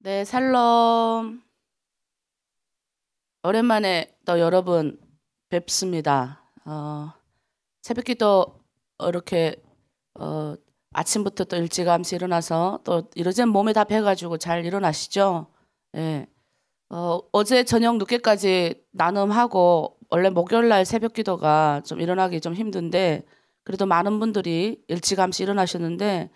네, 샬롬. 오랜만에 또 여러분 뵙습니다. 새벽기도 이렇게 아침부터 또 일찌감치 일어나서 또 이러면 몸에 다 배가지고 잘 일어나시죠? 예. 어제 저녁 늦게까지 나눔하고 원래 목요일날 새벽기도가 좀 일어나기 좀 힘든데 그래도 많은 분들이 일찌감치 일어나셨는데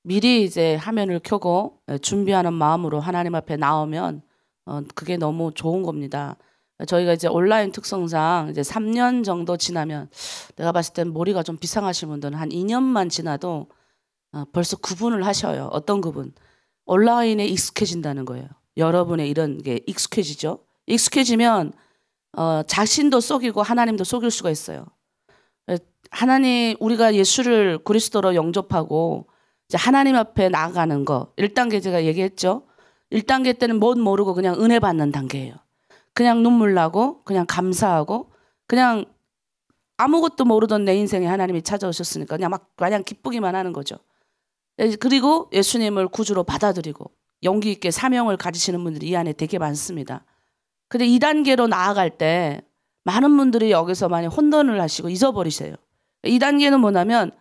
미리 이제 화면을 켜고 준비하는 마음으로 하나님 앞에 나오면 그게 너무 좋은 겁니다. 저희가 이제 온라인 특성상 이제 3년 정도 지나면 내가 봤을 땐 머리가 좀 비상하신 분들은 한 2년만 지나도 벌써 구분을 하셔요. 어떤 구분? 온라인에 익숙해진다는 거예요. 여러분의 이런 게 익숙해지죠. 익숙해지면 자신도 속이고 하나님도 속일 수가 있어요. 하나님, 우리가 예수를 그리스도로 영접하고 이제 하나님 앞에 나아가는 거 1단계 제가 얘기했죠. 1단계 때는 못 모르고 그냥 은혜 받는 단계예요. 그냥 눈물 나고 그냥 감사하고 그냥 아무것도 모르던 내 인생에 하나님이 찾아오셨으니까 그냥 막 마냥 기쁘기만 하는 거죠. 그리고 예수님을 구주로 받아들이고 용기 있게 사명을 가지시는 분들이 이 안에 되게 많습니다. 근데 2단계로 나아갈 때 많은 분들이 여기서 많이 혼돈을 하시고 잊어버리세요. 2단계는 뭐냐면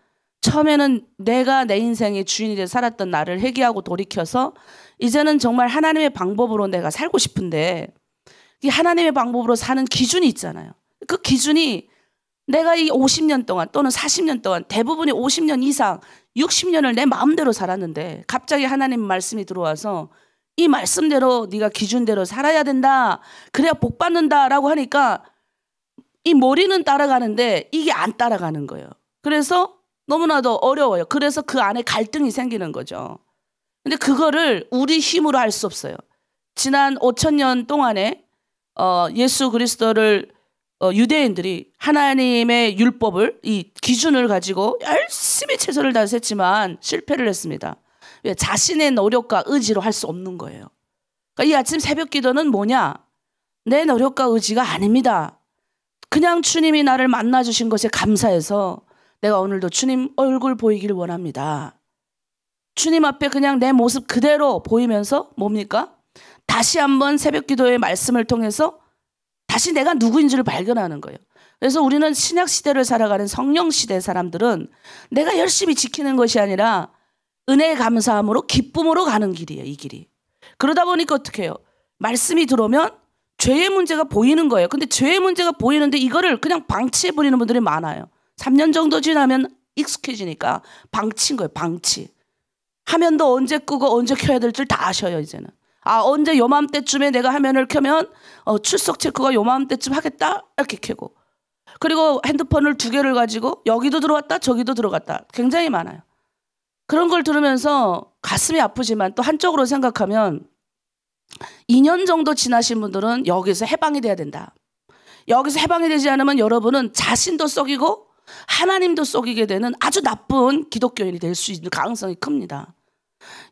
처음에는 내가 내 인생의 주인이 되어 살았던 나를 회개하고 돌이켜서 이제는 정말 하나님의 방법으로 내가 살고 싶은데 이 하나님의 방법으로 사는 기준이 있잖아요. 그 기준이 내가 이 50년 동안 또는 40년 동안 대부분이 50년 이상 60년을 내 마음대로 살았는데 갑자기 하나님 말씀이 들어와서 이 말씀대로 네가 기준대로 살아야 된다. 그래야 복 받는다라고 하니까 이 머리는 따라가는데 이게 안 따라가는 거예요. 그래서 너무나도 어려워요. 그래서 그 안에 갈등이 생기는 거죠. 근데 그거를 우리 힘으로 할 수 없어요. 지난 5,000년 동안에 예수 그리스도를 유대인들이 하나님의 율법을 이 기준을 가지고 열심히 최선을 다해서 했지만 실패를 했습니다. 왜? 자신의 노력과 의지로 할 수 없는 거예요. 그러니까 이 아침 새벽 기도는 뭐냐? 내 노력과 의지가 아닙니다. 그냥 주님이 나를 만나주신 것에 감사해서 내가 오늘도 주님 얼굴 보이길 원합니다. 주님 앞에 그냥 내 모습 그대로 보이면서 뭡니까? 다시 한번 새벽 기도의 말씀을 통해서 다시 내가 누구인지를 발견하는 거예요. 그래서 우리는 신약 시대를 살아가는 성령 시대 사람들은 내가 열심히 지키는 것이 아니라 은혜의 감사함으로 기쁨으로 가는 길이에요. 이 길이. 그러다 보니까 어떻게 해요? 말씀이 들어오면 죄의 문제가 보이는 거예요. 근데 죄의 문제가 보이는데 이거를 그냥 방치해버리는 분들이 많아요. 3년 정도 지나면 익숙해지니까 방치인 거예요. 방치. 화면도 언제 끄고 언제 켜야 될 줄 다 아셔요. 이제는. 언제 요맘때쯤에 내가 화면을 켜면 출석 체크가 요맘때쯤 하겠다 이렇게 켜고 그리고 핸드폰을 2개를 가지고 여기도 들어왔다 저기도 들어갔다 굉장히 많아요. 그런 걸 들으면서 가슴이 아프지만 또 한쪽으로 생각하면 2년 정도 지나신 분들은 여기서 해방이 돼야 된다. 여기서 해방이 되지 않으면 여러분은 자신도 속이고 하나님도 속이게 되는 아주 나쁜 기독교인이 될 수 있는 가능성이 큽니다.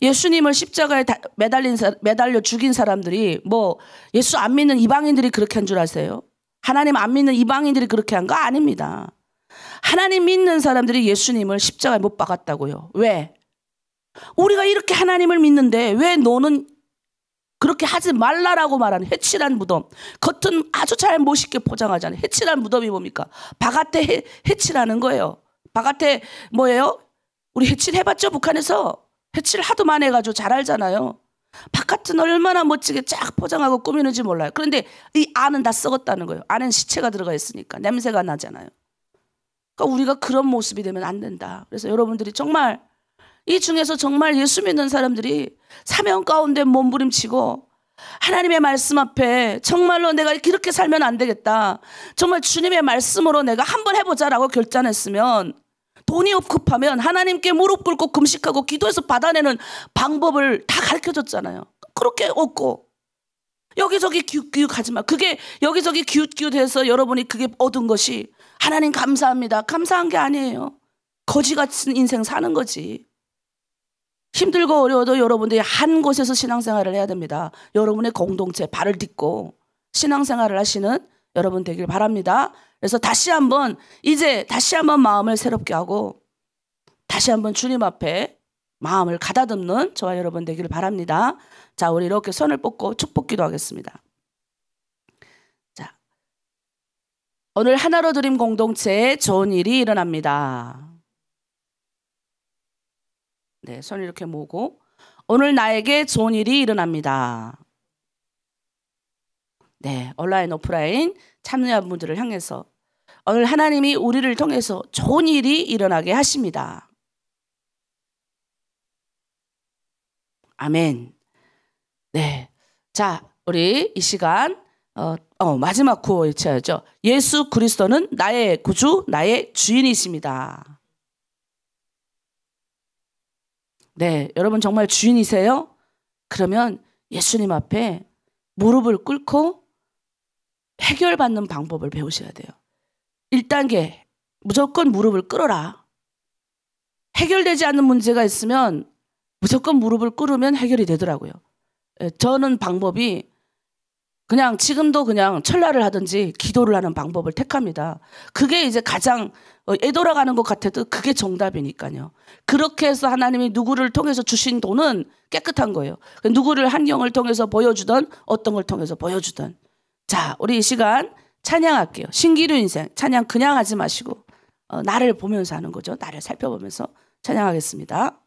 예수님을 십자가에 매달려 죽인 사람들이 뭐 예수 안 믿는 이방인들이 그렇게 한 줄 아세요? 하나님 안 믿는 이방인들이 그렇게 한 거 아닙니다. 하나님 믿는 사람들이 예수님을 십자가에 못 박았다고요. 왜? 우리가 이렇게 하나님을 믿는데 왜 너는 그렇게 하지 말라라고 말하는 해칠한 무덤. 겉은 아주 잘 멋있게 포장하잖아요. 해칠한 무덤이 뭡니까? 바깥에 해칠하는 거예요. 바깥에 뭐예요? 우리 해칠 해봤죠? 북한에서. 해칠 하도 많이 해가지고 잘 알잖아요. 바깥은 얼마나 멋지게 쫙 포장하고 꾸미는지 몰라요. 그런데 이 안은 다 썩었다는 거예요. 안엔 시체가 들어가 있으니까 냄새가 나잖아요. 그러니까 우리가 그런 모습이 되면 안 된다. 그래서 여러분들이 정말 이 중에서 정말 예수 믿는 사람들이 사명 가운데 몸부림치고 하나님의 말씀 앞에 정말로 내가 이렇게 살면 안 되겠다. 정말 주님의 말씀으로 내가 한번 해보자라고 결단했으면 돈이 급하면 하나님께 무릎 꿇고 금식하고 기도해서 받아내는 방법을 다 가르쳐줬잖아요. 그렇게 얻고 여기저기 기웃기웃하지 마. 그게 여기저기 기웃기웃해서 여러분이 그게 얻은 것이 하나님 감사합니다. 감사한 게 아니에요. 거지 같은 인생 사는 거지. 힘들고 어려워도 여러분들이 한 곳에서 신앙생활을 해야 됩니다. 여러분의 공동체 발을 딛고 신앙생활을 하시는 여러분 되길 바랍니다. 그래서 다시 한번 마음을 새롭게 하고 다시 한번 주님 앞에 마음을 가다듬는 저와 여러분 되기를 바랍니다. 자, 우리 이렇게 손을 뻗고 축복 기도하겠습니다. 자, 오늘 하나로 드림 공동체에 좋은 일이 일어납니다. 네, 손을 이렇게 모으고 오늘 나에게 좋은 일이 일어납니다. 네, 온라인 오프라인 참여자분들을 향해서 오늘 하나님이 우리를 통해서 좋은 일이 일어나게 하십니다. 아멘. 네, 자, 우리 이 시간 마지막 구호 외쳐야죠. 예수 그리스도는 나의 구주, 나의 주인이십니다. 네, 여러분 정말 주인이세요? 그러면 예수님 앞에 무릎을 꿇고 해결받는 방법을 배우셔야 돼요. 1단계, 무조건 무릎을 꿇어라. 해결되지 않는 문제가 있으면 무조건 무릎을 꿇으면 해결이 되더라고요. 저는 방법이 그냥 지금도 그냥 철야를 하든지 기도를 하는 방법을 택합니다. 그게 이제 가장 애돌아가는 것 같아도 그게 정답이니까요. 그렇게 해서 하나님이 누구를 통해서 주신 돈은 깨끗한 거예요. 누구를 환경을 통해서 보여주든 어떤 걸 통해서 보여주든. 자, 우리 이 시간 찬양할게요. 신기루 인생 찬양 그냥 하지 마시고 나를 보면서 하는 거죠. 나를 살펴보면서 찬양하겠습니다.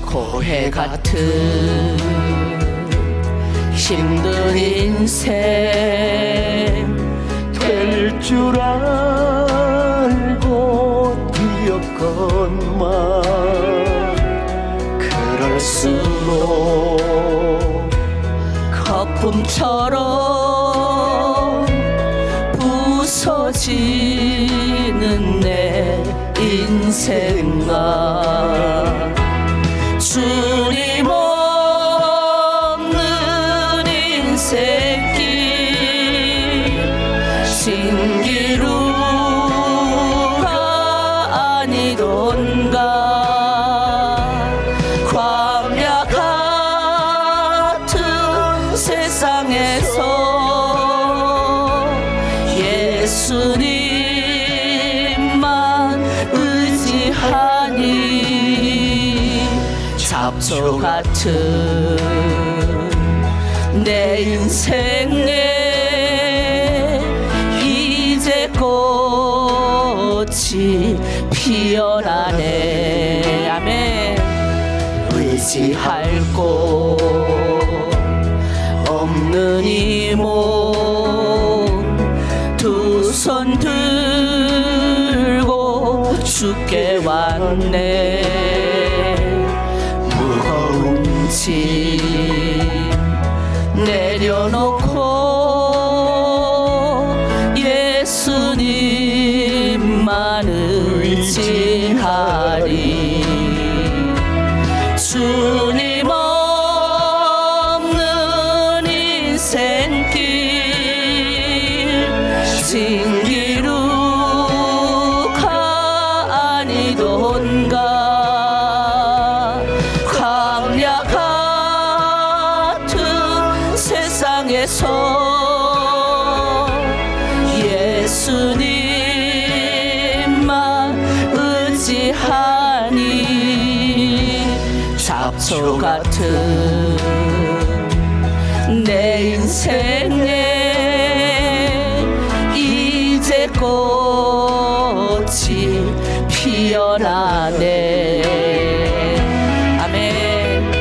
고해 같은 힘든 인생 될 줄 알고 뛰었건만 그럴수록 거품처럼 부서지는 내 인생아 주님 없는 인생길 신기루가 아니던가 광야 같은 세상에서 예수님만 의지하니 잡초 같은 내 인생에 이제 꽃이 피어나네. 아멘. 의지할 곳 없는 이 몸 두 손 들고 주께 왔네. 짐 내려놓고 예수님만 의지하리. 주님 없는 인생길 신기루가 아니던가 광야 세상에서 예수님만 의지하니 잡초 같은 내 인생에 이제 꽃이 피어나네. 아멘.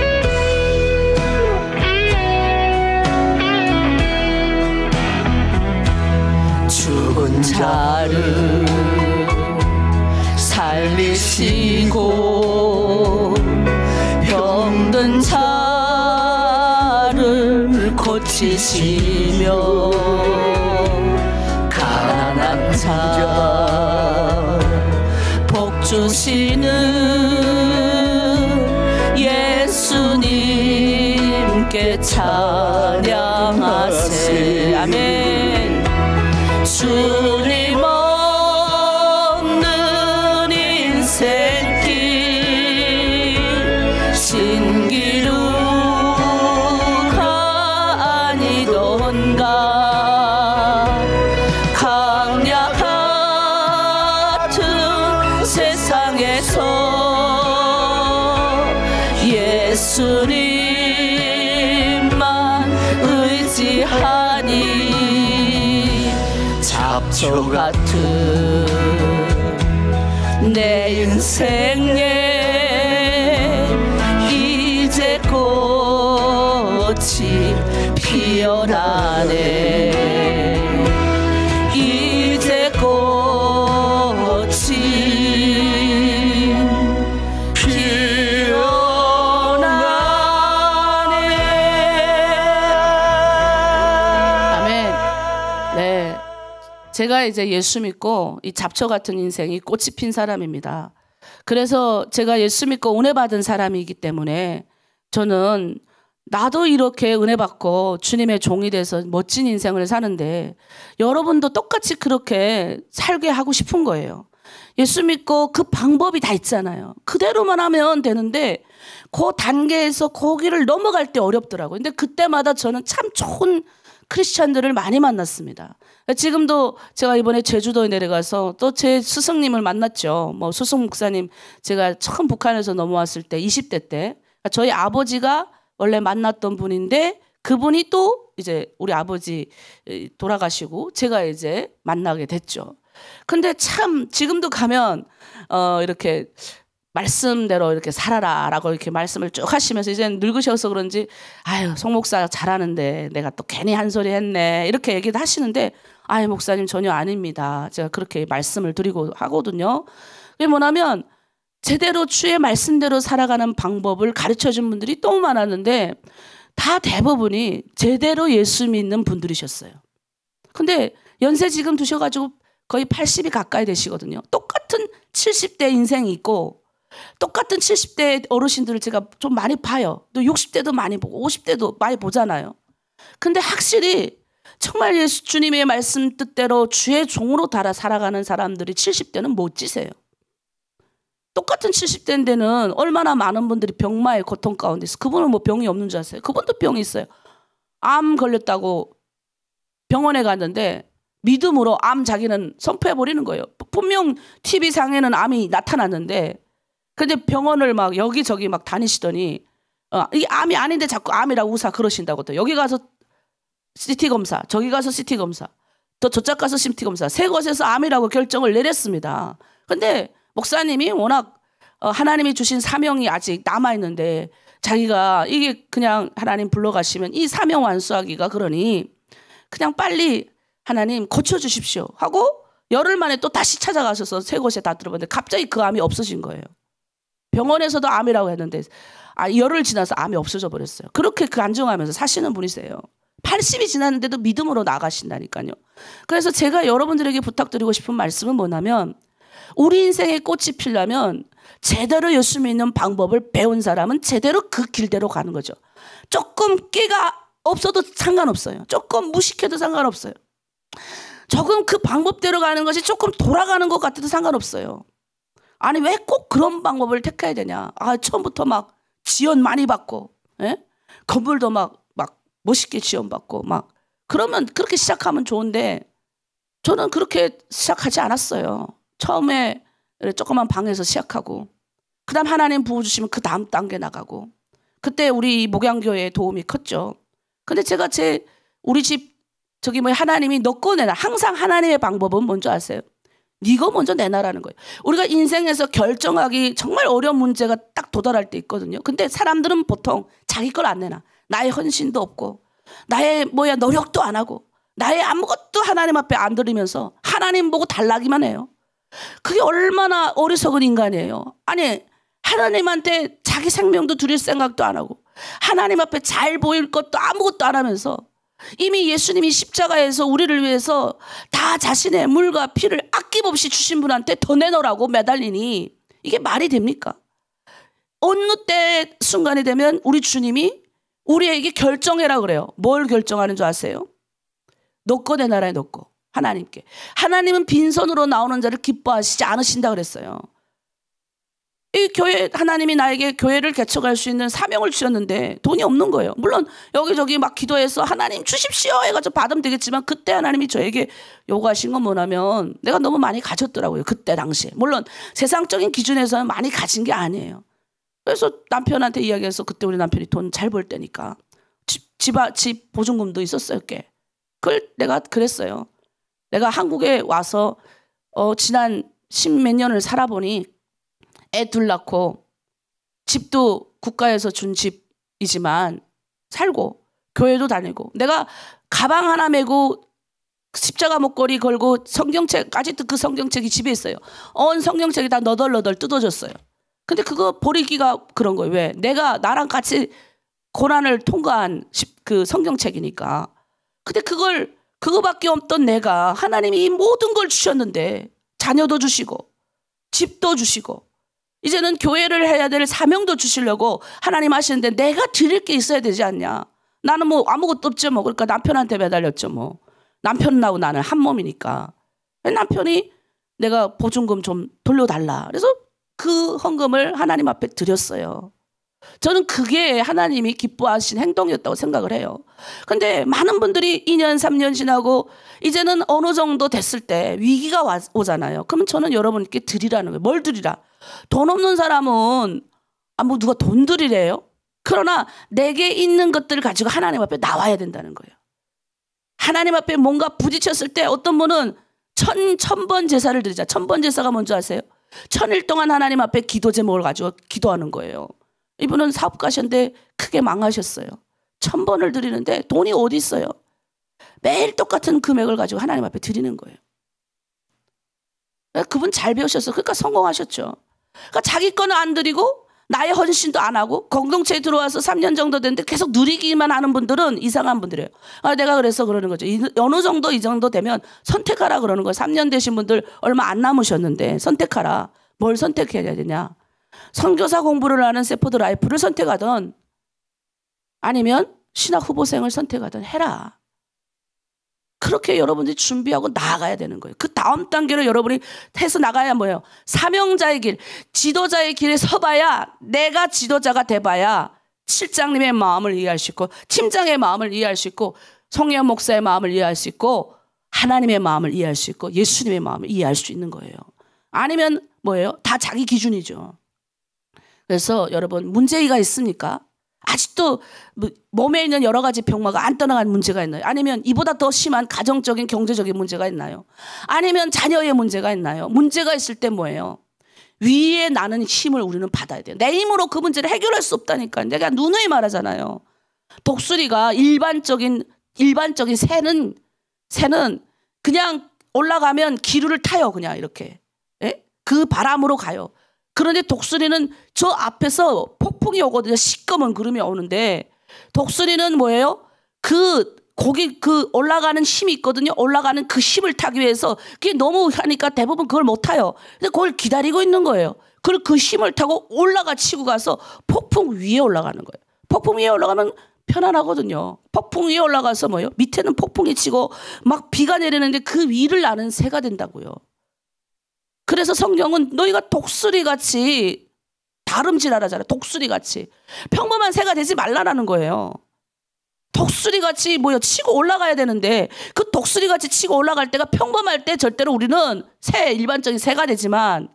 죽은 자를 살리시고 병든 자를 고치시며 가난한 자 복 주시는 예수님께 찬양하세. 아멘. 주님 없는 인생길 신기루가 피어나니 잡초 같은 내 인생에 이제 꽃이 피어나네. 이제 꽃이 제가 이제 예수 믿고 이 잡초 같은 인생이 꽃이 핀 사람입니다. 그래서 제가 예수 믿고 은혜 받은 사람이기 때문에 저는 나도 이렇게 은혜 받고 주님의 종이 돼서 멋진 인생을 사는데 여러분도 똑같이 그렇게 살게 하고 싶은 거예요. 예수 믿고 그 방법이 다 있잖아요. 그대로만 하면 되는데 그 단계에서 거기를 넘어갈 때 어렵더라고요. 근데 그때마다 저는 참 좋은 크리스찬들을 많이 만났습니다. 지금도 제가 이번에 제주도에 내려가서 또 제 스승님을 만났죠. 뭐 수승 목사님, 제가 처음 북한에서 넘어왔을 때 20대 때 저희 아버지가 원래 만났던 분인데 그분이 또 이제 우리 아버지 돌아가시고 제가 이제 만나게 됐죠. 근데 참 지금도 가면 이렇게 말씀대로 이렇게 살아라라고 이렇게 말씀을 쭉 하시면서 이제는 늙으셔서 그런지 아유 송 목사 잘하는데 내가 또 괜히 한 소리 했네 이렇게 얘기도 하시는데 아유 목사님 전혀 아닙니다. 제가 그렇게 말씀을 드리고 하거든요. 그게 뭐냐면 제대로 주의 말씀대로 살아가는 방법을 가르쳐준 분들이 너무 많았는데 다 대부분이 제대로 예수 믿는 분들이셨어요. 근데 연세 지금 드셔가지고 거의 80이 가까이 되시거든요. 똑같은 70대 인생이 있고 똑같은 70대 어르신들을 제가 좀 많이 봐요. 또 60대도 많이 보고 50대도 많이 보잖아요. 근데 확실히 정말 예수 주님의 말씀 뜻대로 주의 종으로 달아 살아가는 사람들이 70대는 멋지세요. 똑같은 70대인데는 얼마나 많은 분들이 병마의 고통 가운데서 그분은 뭐 병이 없는 줄 아세요? 그분도 병이 있어요. 암 걸렸다고 병원에 갔는데 믿음으로 암 자기는 선포해버리는 거예요. 분명 TV상에는 암이 나타났는데 근데 병원을 막 여기저기 막 다니시더니 이게 암이 아닌데 자꾸 암이라고 우사 그러신다고 또 여기 가서 CT 검사, 저기 가서 CT 검사, 또 저쪽 가서 CT 검사 세 곳에서 암이라고 결정을 내렸습니다. 근데 목사님이 워낙 하나님이 주신 사명이 아직 남아있는데 자기가 이게 그냥 하나님 불러가시면 이 사명 완수하기가 그러니 그냥 빨리 하나님 고쳐주십시오 하고 열흘 만에 또 다시 찾아가셔서 세 곳에 다 들어봤는데 갑자기 그 암이 없어진 거예요. 병원에서도 암이라고 했는데 열흘 지나서 암이 없어져 버렸어요. 그렇게 간증하면서 사시는 분이세요. 80이 지났는데도 믿음으로 나가신다니까요. 그래서 제가 여러분들에게 부탁드리고 싶은 말씀은 뭐냐면 우리 인생에 꽃이 피려면 제대로 예수 믿는 방법을 배운 사람은 제대로 그 길대로 가는 거죠. 조금 끼가 없어도 상관없어요. 조금 무식해도 상관없어요. 조금 그 방법대로 가는 것이 조금 돌아가는 것 같아도 상관없어요. 아니 왜 꼭 그런 방법을 택해야 되냐. 처음부터 막 지원 많이 받고 건물도 막 멋있게 지원받고 막 그러면 그렇게 시작하면 좋은데 저는 그렇게 시작하지 않았어요. 처음에 조그만 방에서 시작하고 그 다음 하나님 부어주시면 그 다음 단계 나가고 그때 우리 목양교회의 도움이 컸죠. 근데 제가 우리 집 저기 하나님이 너 거 내놔. 항상 하나님의 방법은 뭔지 아세요? 네가 먼저 내놔라는 거예요. 우리가 인생에서 결정하기 정말 어려운 문제가 딱 도달할 때 있거든요. 근데 사람들은 보통 자기 걸 안 내놔. 나의 헌신도 없고 나의 노력도 안 하고 나의 아무것도 하나님 앞에 안 드리면서 하나님 보고 달라기만 해요. 그게 얼마나 어리석은 인간이에요. 아니 하나님한테 자기 생명도 드릴 생각도 안 하고 하나님 앞에 잘 보일 것도 아무것도 안 하면서 이미 예수님이 십자가에서 우리를 위해서 다 자신의 물과 피를 아낌없이 주신 분한테 더 내놓으라고 매달리니 이게 말이 됩니까? 어느 때 순간이 되면 우리 주님이 우리에게 결정해라 그래요. 뭘 결정하는 줄 아세요? 너 거 내 나라에 너 거. 하나님께. 하나님은 빈손으로 나오는 자를 기뻐하시지 않으신다 그랬어요. 이 교회 하나님이 나에게 교회를 개척할 수 있는 사명을 주셨는데 돈이 없는 거예요. 물론 여기저기 막 기도해서 하나님 주십시오 해가지고 받으면 되겠지만 그때 하나님이 저에게 요구하신 건 뭐냐면 내가 너무 많이 가졌더라고요. 그때 당시에. 물론 세상적인 기준에서는 많이 가진 게 아니에요. 그래서 남편한테 이야기해서 그때 우리 남편이 돈 잘 벌 때니까 집 보증금도 있었어요. 꽤. 그걸 내가 그랬어요. 내가 한국에 와서 지난 10몇 년을 살아보니 애 둘 낳고 집도 국가에서 준 집이지만 살고 교회도 다니고 내가 가방 하나 메고 십자가 목걸이 걸고 성경책, 아직도 그 성경책이 집에 있어요. 온 성경책이 다 너덜너덜 뜯어졌어요. 근데 그거 버리기가 그런 거예요. 왜? 내가 나랑 같이 고난을 통과한 그 성경책이니까. 근데 그거밖에 없던 내가 하나님이 이 모든 걸 주셨는데 자녀도 주시고 집도 주시고 이제는 교회를 해야 될 사명도 주시려고 하나님 하시는데 내가 드릴 게 있어야 되지 않냐. 나는 뭐 아무것도 없죠 뭐. 그러니까 남편한테 매달렸죠 뭐. 남편하고 나는 한 몸이니까. 남편이 내가 보증금 좀 돌려달라. 그래서 그 헌금을 하나님 앞에 드렸어요. 저는 그게 하나님이 기뻐하신 행동이었다고 생각을 해요. 근데 많은 분들이 2년, 3년 지나고 이제는 어느 정도 됐을 때 위기가 오잖아요. 그러면 저는 여러분께 드리라는 거예요. 뭘 드리라? 돈 없는 사람은 뭐 누가 돈 드리래요? 그러나 내게 있는 것들을 가지고 하나님 앞에 나와야 된다는 거예요. 하나님 앞에 뭔가 부딪혔을 때 어떤 분은 천번 제사를 드리자. 1000번 제사가 뭔지 아세요? 1000일 동안 하나님 앞에 기도 제목을 가지고 기도하는 거예요. 이분은 사업가셨는데 크게 망하셨어요. 1000번을 드리는데 돈이 어디 있어요? 매일 똑같은 금액을 가지고 하나님 앞에 드리는 거예요. 그분 잘 배우셨어요. 그러니까 성공하셨죠. 그러니까 자기 거는 안 드리고 나의 헌신도 안 하고 공동체에 들어와서 3년 정도 됐는데 계속 누리기만 하는 분들은 이상한 분들이에요. 내가 그래서 그러는 거죠. 어느 정도 이 정도 되면 선택하라 그러는 거예요. 3년 되신 분들 얼마 안 남으셨는데 선택하라. 뭘 선택해야 되냐. 선교사 공부를 하는 세포드 라이프를 선택하든 아니면 신학 후보생을 선택하든 해라. 그렇게 여러분들이 준비하고 나아가야 되는 거예요. 그 다음 단계로 여러분이 해서 나가야 뭐예요? 사명자의 길, 지도자의 길에 서봐야 내가 지도자가 돼봐야 실장님의 마음을 이해할 수 있고 팀장의 마음을 이해할 수 있고 성령 목사의 마음을 이해할 수 있고 하나님의 마음을 이해할 수 있고 예수님의 마음을 이해할 수 있는 거예요. 아니면 뭐예요? 다 자기 기준이죠. 그래서 여러분 문제가 있습니까? 아직도 몸에 있는 여러 가지 병마가 안 떠나간 문제가 있나요? 아니면 이보다 더 심한 가정적인 경제적인 문제가 있나요? 아니면 자녀의 문제가 있나요? 문제가 있을 때 뭐예요? 위에 나는 힘을 우리는 받아야 돼요. 내 힘으로 그 문제를 해결할 수 없다니까. 내가 누누이 말하잖아요. 독수리가 일반적인 새는 그냥 올라가면 기류를 타요. 그냥 이렇게. 예? 그 바람으로 가요. 그런데 독수리는 저 앞에서 폭풍이 오거든요. 시꺼먼 구름이 오는데 독수리는 뭐예요? 그 올라가는 힘이 있거든요. 올라가는 그 힘을 타기 위해서 그게 너무 하니까 대부분 그걸 못 타요. 근데 그걸 기다리고 있는 거예요. 그 힘을 타고 치고 가서 폭풍 위에 올라가는 거예요. 폭풍 위에 올라가면 편안하거든요. 폭풍 위에 올라가서 뭐예요? 밑에는 폭풍이 치고 막 비가 내리는데 그 위를 나는 새가 된다고요. 그래서 성경은 너희가 독수리같이 다름질하라잖아요. 독수리같이. 평범한 새가 되지 말라라는 거예요. 독수리같이 치고 올라가야 되는데 그 독수리같이 치고 올라갈 때가 평범할 때 절대로 우리는 일반적인 새가 되지만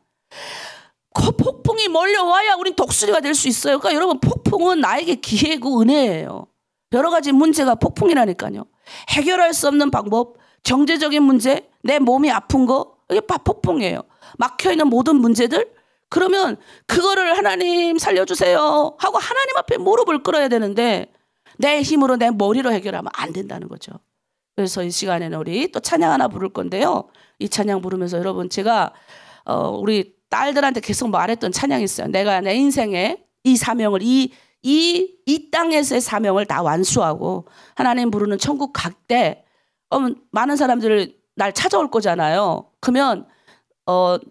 그 폭풍이 몰려와야 우린 독수리가 될 수 있어요. 그러니까 여러분 폭풍은 나에게 기회고 은혜예요. 여러 가지 문제가 폭풍이라니까요. 해결할 수 없는 방법, 경제적인 문제, 내 몸이 아픈 거 이게 다 폭풍이에요. 막혀있는 모든 문제들 그러면 그거를 하나님 살려주세요 하고 하나님 앞에 무릎을 꿇어야 되는데 내 힘으로 내 머리로 해결하면 안 된다는 거죠. 그래서 이 시간에는 우리 또 찬양 하나 부를 건데요. 이 찬양 부르면서 여러분 제가 우리 딸들한테 계속 말했던 찬양이 있어요. 내가 내 인생에 이 사명을 이 땅에서의 사명을 다 완수하고 하나님 부르는 천국 갈 때 많은 사람들이 날 찾아올 거잖아요. 그러면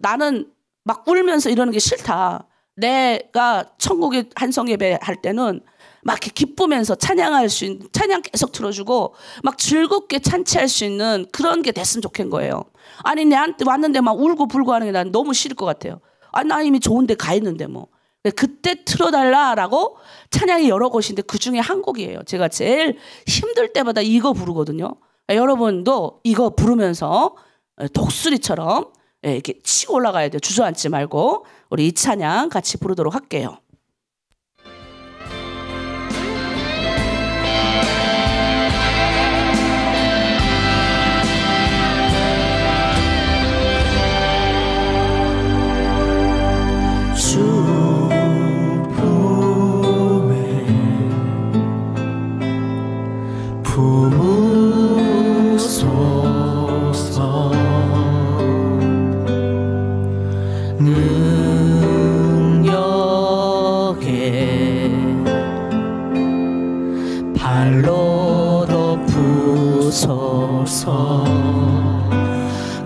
나는 막 울면서 이러는 게 싫다. 내가 천국에 한성 예배 할 때는 막 이렇게 기쁘면서 찬양할 수 있는, 찬양 계속 틀어주고 막 즐겁게 찬치할 수 있는 그런 게 됐으면 좋겠는 거예요. 아니 내한테 왔는데 막 울고 불고 하는 게 난 너무 싫을 것 같아요. 아니 나 이미 좋은 데 가 있는데 뭐. 그때 틀어달라라고 찬양이 여러 곳인데 그 중에 한 곡이에요. 제가 제일 힘들 때마다 이거 부르거든요. 여러분도 이거 부르면서 독수리처럼 이렇게 치고 올라가야 돼요. 주저앉지 말고 우리 이 찬양 같이 부르도록 할게요.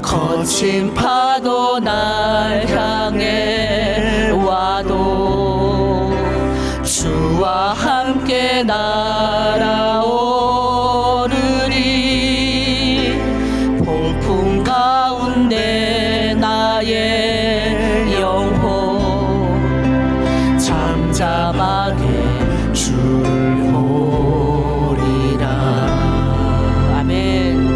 거친 파도 날 향해 와도 주와 함께 날아오르리. 폭풍 가운데 나의 영혼 잠잠하게 주를 보리라. 아멘.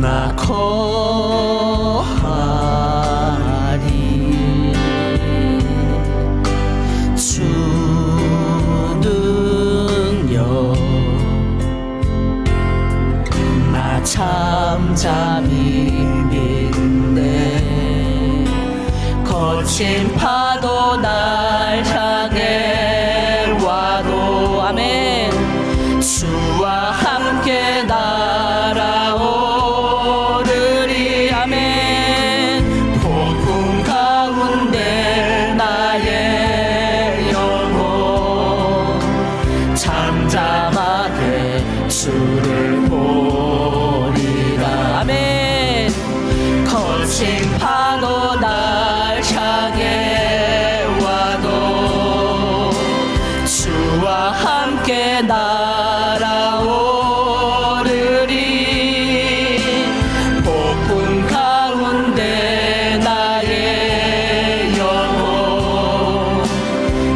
나 거하리. 주 능력 나 잠잠히 믿네. 거친 파도 날 향해 와도 아멘. 주와 함께 날아오르리. 아멘. 폭풍 가운데 나의 영혼 잠잠하게 주를 보리라. 아멘. 거친 파도 날 향해 와도 주와 함께 날아오르리. 폭풍 가운데 나의 영혼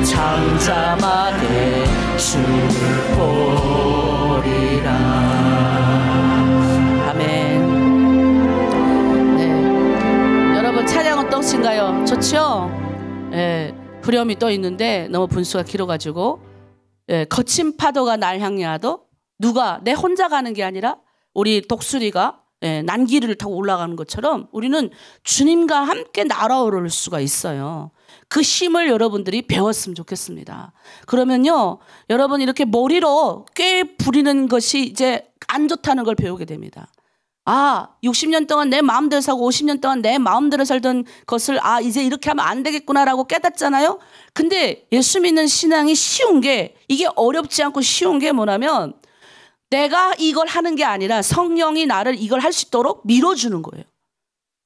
잠잠하게 주를 보리라. 아멘. 네. 여러분 찬양은 어떠신가요? 좋죠? 네. 후렴이 떠 있는데 너무 분수가 길어가지고, 예, 거친 파도가 날 향해 와도 누가 내 혼자 가는 게 아니라 우리 독수리가 난기를 타고 올라가는 것처럼 우리는 주님과 함께 날아오를 수가 있어요. 그 힘을 여러분들이 배웠으면 좋겠습니다. 그러면요, 여러분 이렇게 머리로 꽤 부리는 것이 이제 안 좋다는 걸 배우게 됩니다. 아, 60년 동안 내 마음대로 살고 50년 동안 내 마음대로 살던 것을 이제 이렇게 하면 안 되겠구나라고 깨닫잖아요. 근데 예수 믿는 신앙이 쉬운 게, 이게 어렵지 않고 쉬운 게 뭐냐면 내가 이걸 하는 게 아니라 성령이 나를 이걸 할 수 있도록 밀어주는 거예요.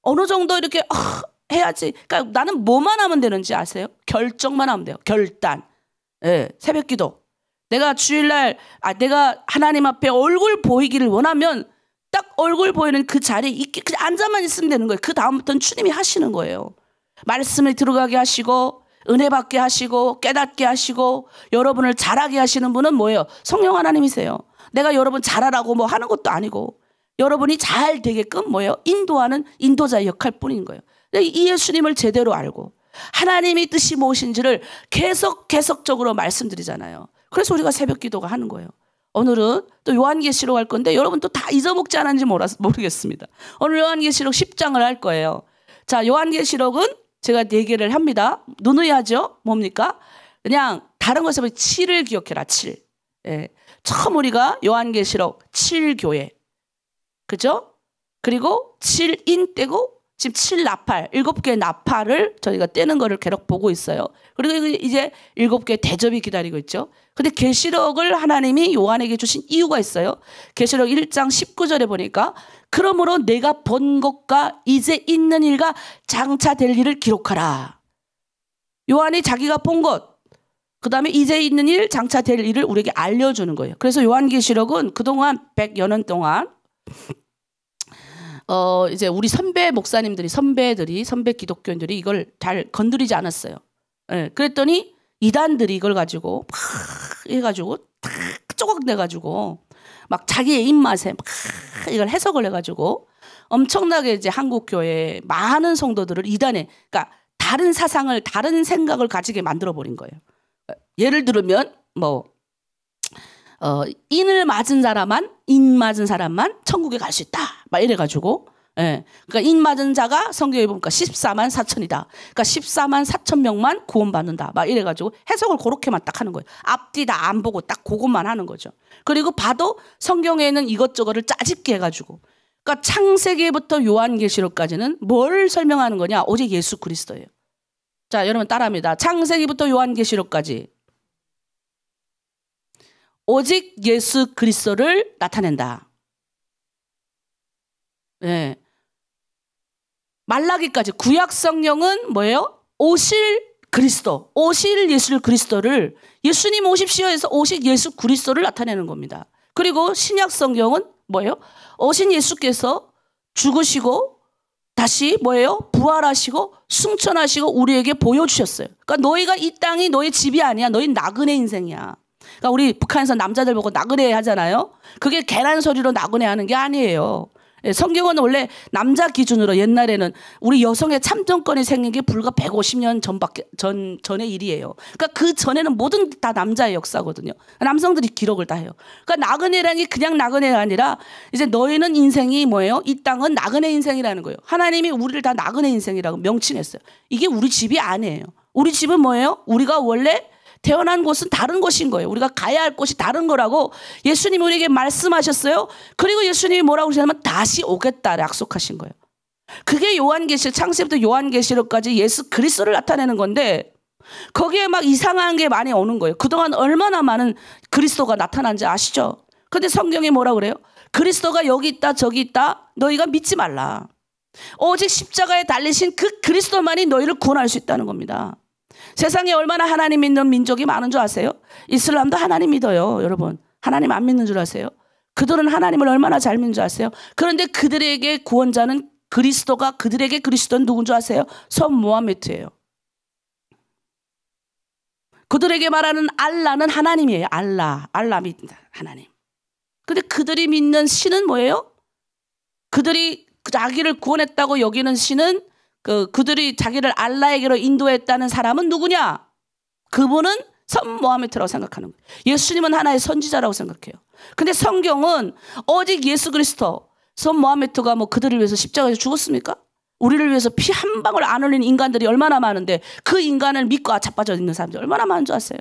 어느 정도 이렇게 해야지. 그러니까 나는 뭐만 하면 되는지 아세요? 결정만 하면 돼요. 결단. 예, 새벽 기도. 내가 주일날 내가 하나님 앞에 얼굴 보이기를 원하면 딱 얼굴 보이는 그 자리에 있게 그냥 앉아만 있으면 되는 거예요. 그 다음부터는 주님이 하시는 거예요. 말씀을 들어가게 하시고 은혜 받게 하시고 깨닫게 하시고 여러분을 잘하게 하시는 분은 뭐예요? 성령 하나님이세요. 내가 여러분 잘하라고 뭐 하는 것도 아니고 여러분이 잘 되게끔 뭐예요? 인도하는 인도자의 역할 뿐인 거예요. 이 예수님을 제대로 알고 하나님이 뜻이 무엇인지를 계속적으로 말씀드리잖아요. 그래서 우리가 새벽 기도가 하는 거예요. 오늘은 또 요한계시록 할 건데 여러분 또 다 잊어먹지 않았는지 모르겠습니다. 오늘 요한계시록 10장을 할 거예요. 자, 요한계시록은 제가 4개를 합니다. 누누이 하죠? 뭡니까? 그냥 다른 것에 보면 7을 기억해라. 7. 예. 처음 우리가 요한계시록 7교회. 그죠? 그리고 7인 떼고 지금 7나팔, 7개의 나팔을 저희가 떼는 거를 계속 보고 있어요. 그리고 이제 7개의 대접이 기다리고 있죠. 근데 계시록을 하나님이 요한에게 주신 이유가 있어요. 계시록 1장 19절에 보니까 그러므로 내가 본 것과 이제 있는 일과 장차 될 일을 기록하라. 요한이 자기가 본 것, 그 다음에 이제 있는 일, 장차 될 일을 우리에게 알려주는 거예요. 그래서 요한계시록은 그동안 100여 년 동안 이제 우리 선배 목사님들이, 선배 기독교인들이 이걸 잘 건드리지 않았어요. 예, 그랬더니 이단들이 이걸 가지고 막 해가지고 탁 조각 내가지고 막 자기의 입맛에 막 이걸 해석을 해가지고 엄청나게 이제 한국 교회에 많은 성도들을 이단에, 그러니까 다른 사상을, 다른 생각을 가지게 만들어 버린 거예요. 예를 들면 뭐 인 맞은 사람만 천국에 갈 수 있다. 막 이래가지고, 예. 그러니까 인 맞은 자가 성경에 보니까 14만 4천이다. 그러니까 14만 4천 명만 구원받는다. 막 이래가지고 해석을 그렇게만 딱 하는 거예요. 앞뒤 다 안 보고 딱 그것만 하는 거죠. 그리고 봐도 성경에는 이것저것을 짜집게 해가지고 그러니까 창세기부터 요한계시록까지는 뭘 설명하는 거냐? 오직 예수 그리스도예요. 자, 여러분 따라합니다. 창세기부터 요한계시록까지 오직 예수 그리스도를 나타낸다. 네. 말라기까지 구약 성경은 뭐예요? 오실 그리스도, 오실 예수 그리스도를, 예수님 오십시오 해서 오실 예수 그리스도를 나타내는 겁니다. 그리고 신약 성경은 뭐예요? 오신 예수께서 죽으시고 다시 뭐예요? 부활하시고 승천하시고 우리에게 보여주셨어요. 그러니까 너희가 이 땅이 너희 집이 아니야. 너희 나그네 인생이야. 그러니까 우리 북한에서 남자들 보고 나그네 하잖아요. 그게 개란 소리로 나그네 하는 게 아니에요. 성경은 원래 남자 기준으로 옛날에는 우리 여성의 참정권이 생긴 게 불과 150년 전의 일이에요. 그러니까 그 전에는 모든 다 남자의 역사거든요. 남성들이 기록을 다 해요. 그러니까 나그네라는 게 그냥 나그네가 아니라 이제 너희는 인생이 뭐예요? 이 땅은 나그네 인생이라는 거예요. 하나님이 우리를 다 나그네 인생이라고 명칭했어요. 이게 우리 집이 아니에요. 우리 집은 뭐예요? 우리가 원래 태어난 곳은 다른 곳인 거예요. 우리가 가야 할 곳이 다른 거라고 예수님이 우리에게 말씀하셨어요. 그리고 예수님이 뭐라고 하셨냐면 다시 오겠다 약속하신 거예요. 그게 요한계시록, 창세부터 요한계시록까지 예수 그리스도를 나타내는 건데 거기에 막 이상한 게 많이 오는 거예요. 그동안 얼마나 많은 그리스도가 나타난지 아시죠? 근데 성경이 뭐라 그래요? 그리스도가 여기 있다 저기 있다 너희가 믿지 말라. 오직 십자가에 달리신 그 그리스도만이 너희를 구원할 수 있다는 겁니다. 세상에 얼마나 하나님 믿는 민족이 많은 줄 아세요? 이슬람도 하나님 믿어요. 여러분 하나님 안 믿는 줄 아세요? 그들은 하나님을 얼마나 잘 믿는 줄 아세요? 그런데 그들에게 구원자는 그리스도가, 그들에게 그리스도는 누군 줄 아세요? 선 모하메트예요. 그들에게 말하는 알라는 하나님이에요. 알라 믿는다 하나님. 근데 그들이 믿는 신은 뭐예요? 그들이 자기를 구원했다고 여기는 신은 그들이 자기를 알라에게로 인도했다는 사람은 누구냐? 그분은 선 모하메트라고 생각하는 거예요. 예수님은 하나의 선지자라고 생각해요. 근데 성경은 오직 예수 그리스도, 선 모하메트가 뭐 그들을 위해서 십자가에서 죽었습니까? 우리를 위해서 피 한 방울 안 흘린 인간들이 얼마나 많은데 그 인간을 믿고 자빠져 있는 사람들이 얼마나 많은 줄 아세요?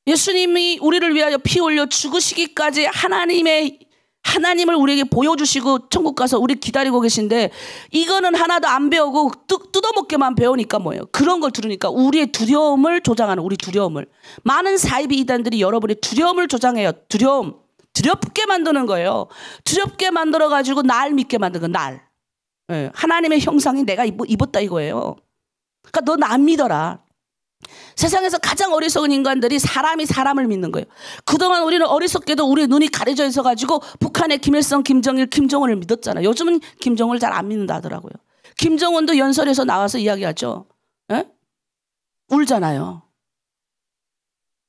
예수님이 우리를 위하여 피 흘려 죽으시기까지 하나님을 우리에게 보여주시고 천국 가서 우리 기다리고 계신데 이거는 하나도 안 배우고 뜯어먹게만 배우니까 뭐예요? 그런 걸 들으니까 우리의 두려움을 조장하는, 우리 두려움을. 많은 사이비 이단들이 여러분의 두려움을 조장해요. 두렵게 만드는 거예요. 두렵게 만들어가지고 날 믿게 만드는 거, 날. 네. 하나님의 형상이 내가 입었다 이거예요. 그러니까 너 나 안 믿어라. 세상에서 가장 어리석은 인간들이 사람이 사람을 믿는 거예요. 그동안 우리는 어리석게도 우리의 눈이 가려져 있어가지고 북한의 김일성, 김정일, 김정은을 믿었잖아요. 요즘은 김정은을 잘 안 믿는다 하더라고요. 김정은도 연설에서 나와서 이야기하죠. 에? 울잖아요.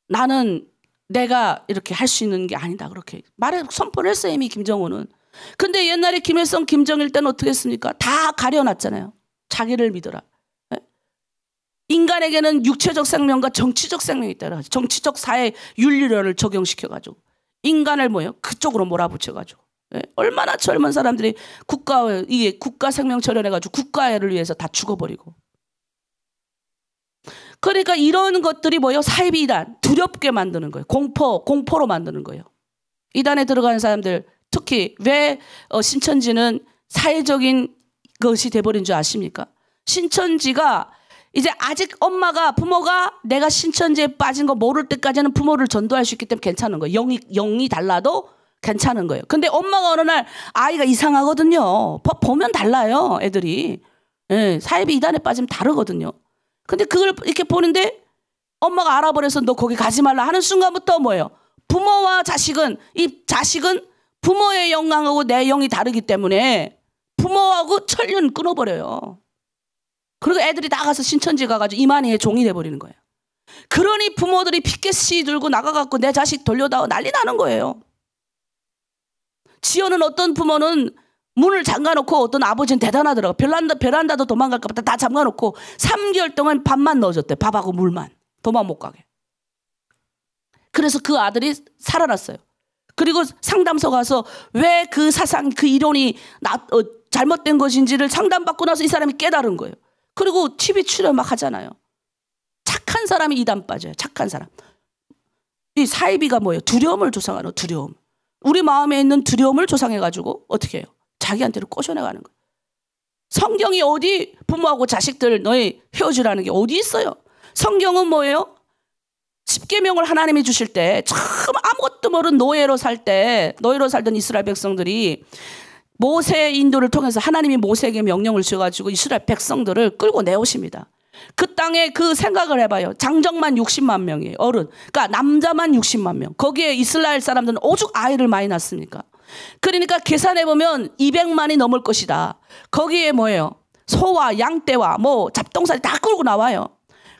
나는 내가 이렇게 할 수 있는 게 아니다. 그렇게 선포를 했어요. 이미 김정은은. 근데 옛날에 김일성, 김정일 때는 어떻게 했습니까? 다 가려놨잖아요. 자기를 믿어라. 인간에게는 육체적 생명과 정치적 생명이 있다. 정치적 사회 윤리론을 적용시켜가지고 인간을 뭐예요? 그쪽으로 몰아붙여가지고 얼마나 젊은 사람들이 국가 생명 철연해가지고 국가를 위해서 다 죽어버리고. 그러니까 이런 것들이 뭐예요? 사이비 이단, 두렵게 만드는 거예요. 공포로 만드는 거예요. 이단에 들어가는 사람들 특히 왜 신천지는 사회적인 것이 돼버린 줄 아십니까? 신천지가 이제 아직 부모가 내가 신천지에 빠진 거 모를 때까지는 부모를 전도할 수 있기 때문에 괜찮은 거예요. 영이 달라도 괜찮은 거예요. 근데 엄마가 어느 날 아이가 이상하거든요. 보면 달라요, 애들이. 예, 사이비 이단에 빠지면 다르거든요. 근데 그걸 이렇게 보는데 엄마가 알아버려서 너 거기 가지 말라 하는 순간부터 뭐예요? 부모와 자식은 부모의 영향하고 내 영이 다르기 때문에 부모하고 천륜 끊어버려요. 그리고 애들이 나가서 신천지 가가지고 이만희의 종이 돼버리는 거예요. 그러니 부모들이 피켓시 들고 나가갖고 내 자식 돌려다오 난리 나는 거예요. 지어는 어떤 부모는 문을 잠가놓고 어떤 아버지는 대단하더라고. 베란다도 도망갈까 봐 다 잠가놓고 3개월 동안 밥만 넣어줬대. 밥하고 물만. 도망 못 가게. 그래서 그 아들이 살아났어요. 그리고 상담소 가서 왜 그 사상, 그 이론이 잘못된 것인지를 상담받고 나서 이 사람이 깨달은 거예요. 그리고 TV 출연 막 하잖아요. 착한 사람이 이단 빠져요. 착한 사람. 이 사이비가 뭐예요? 두려움을 조성하는 두려움. 우리 마음에 있는 두려움을 조성해가지고 어떻게 해요? 자기한테로 꼬셔나가는 거예요. 성경이 어디 부모하고 자식들 너희 헤어지라는 게 어디 있어요? 성경은 뭐예요? 십계명을 하나님이 주실 때 처음 아무것도 모르는 노예로 살던 이스라엘 백성들이 모세의 인도를 통해서 하나님이 모세에게 명령을 주셔가지고 이스라엘 백성들을 끌고 내오십니다. 그 땅에 그 생각을 해봐요. 장정만 60만 명이에요. 어른. 그러니까 남자만 60만 명. 거기에 이스라엘 사람들은 오죽 아이를 많이 낳습니까? 그러니까 계산해보면 200만이 넘을 것이다. 거기에 뭐예요? 소와 양떼와 뭐 잡동사니 다 끌고 나와요.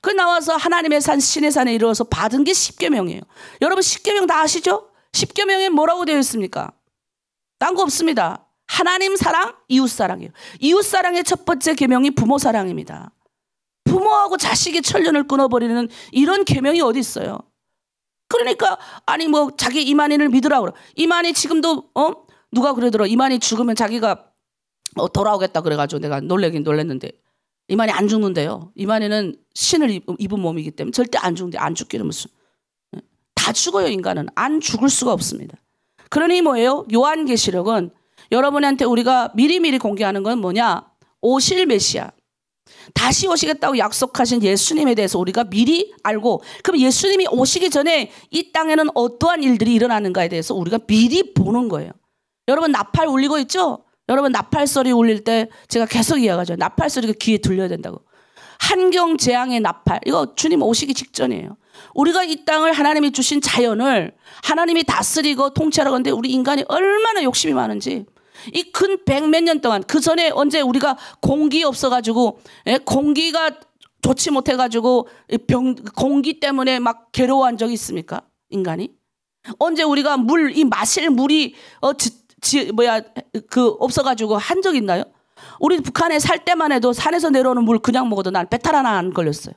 그 나와서 하나님의 산 신의 산에 이르러서 받은 게 십계명이에요. 여러분 십계명 다 아시죠? 십계명에 뭐라고 되어 있습니까? 딴 거 없습니다. 하나님 사랑, 이웃 사랑이에요. 이웃 사랑의 첫 번째 계명이 부모 사랑입니다. 부모하고 자식의 천련을 끊어버리는 이런 계명이 어디 있어요? 그러니까 아니 뭐 자기 이만희를 믿으라고 그래. 이만희 지금도 누가 그러더라. 이만희 죽으면 자기가 돌아오겠다 그래가지고 내가 놀래긴 놀랬는데 이만희 안 죽는데요. 이만희는 신을 입은 몸이기 때문에 절대 안 죽는데 안 죽기는 무슨 다 죽어요. 인간은 안 죽을 수가 없습니다. 그러니 뭐예요? 요한계시록은 여러분한테 우리가 미리미리 공개하는 건 뭐냐? 오실 메시아. 다시 오시겠다고 약속하신 예수님에 대해서 우리가 미리 알고 그럼 예수님이 오시기 전에 이 땅에는 어떠한 일들이 일어나는가에 대해서 우리가 미리 보는 거예요. 여러분 나팔 울리고 있죠? 여러분 나팔 소리 울릴 때 제가 계속 이야기하죠. 나팔 소리가 귀에 들려야 된다고. 환경 재앙의 나팔. 이거 주님 오시기 직전이에요. 우리가 이 땅을 하나님이 주신 자연을 하나님이 다스리고 통치하라고 하는데 우리 인간이 얼마나 욕심이 많은지 이 근 100몇 년 동안 그 전에 언제 우리가 공기 없어가지고 공기가 좋지 못해가지고 공기 때문에 막 괴로워한 적이 있습니까? 인간이? 언제 우리가 이 마실 물이 없어가지고 한 적 있나요? 우리 북한에 살 때만 해도 산에서 내려오는 물 그냥 먹어도 난 배탈 하나 안 걸렸어요.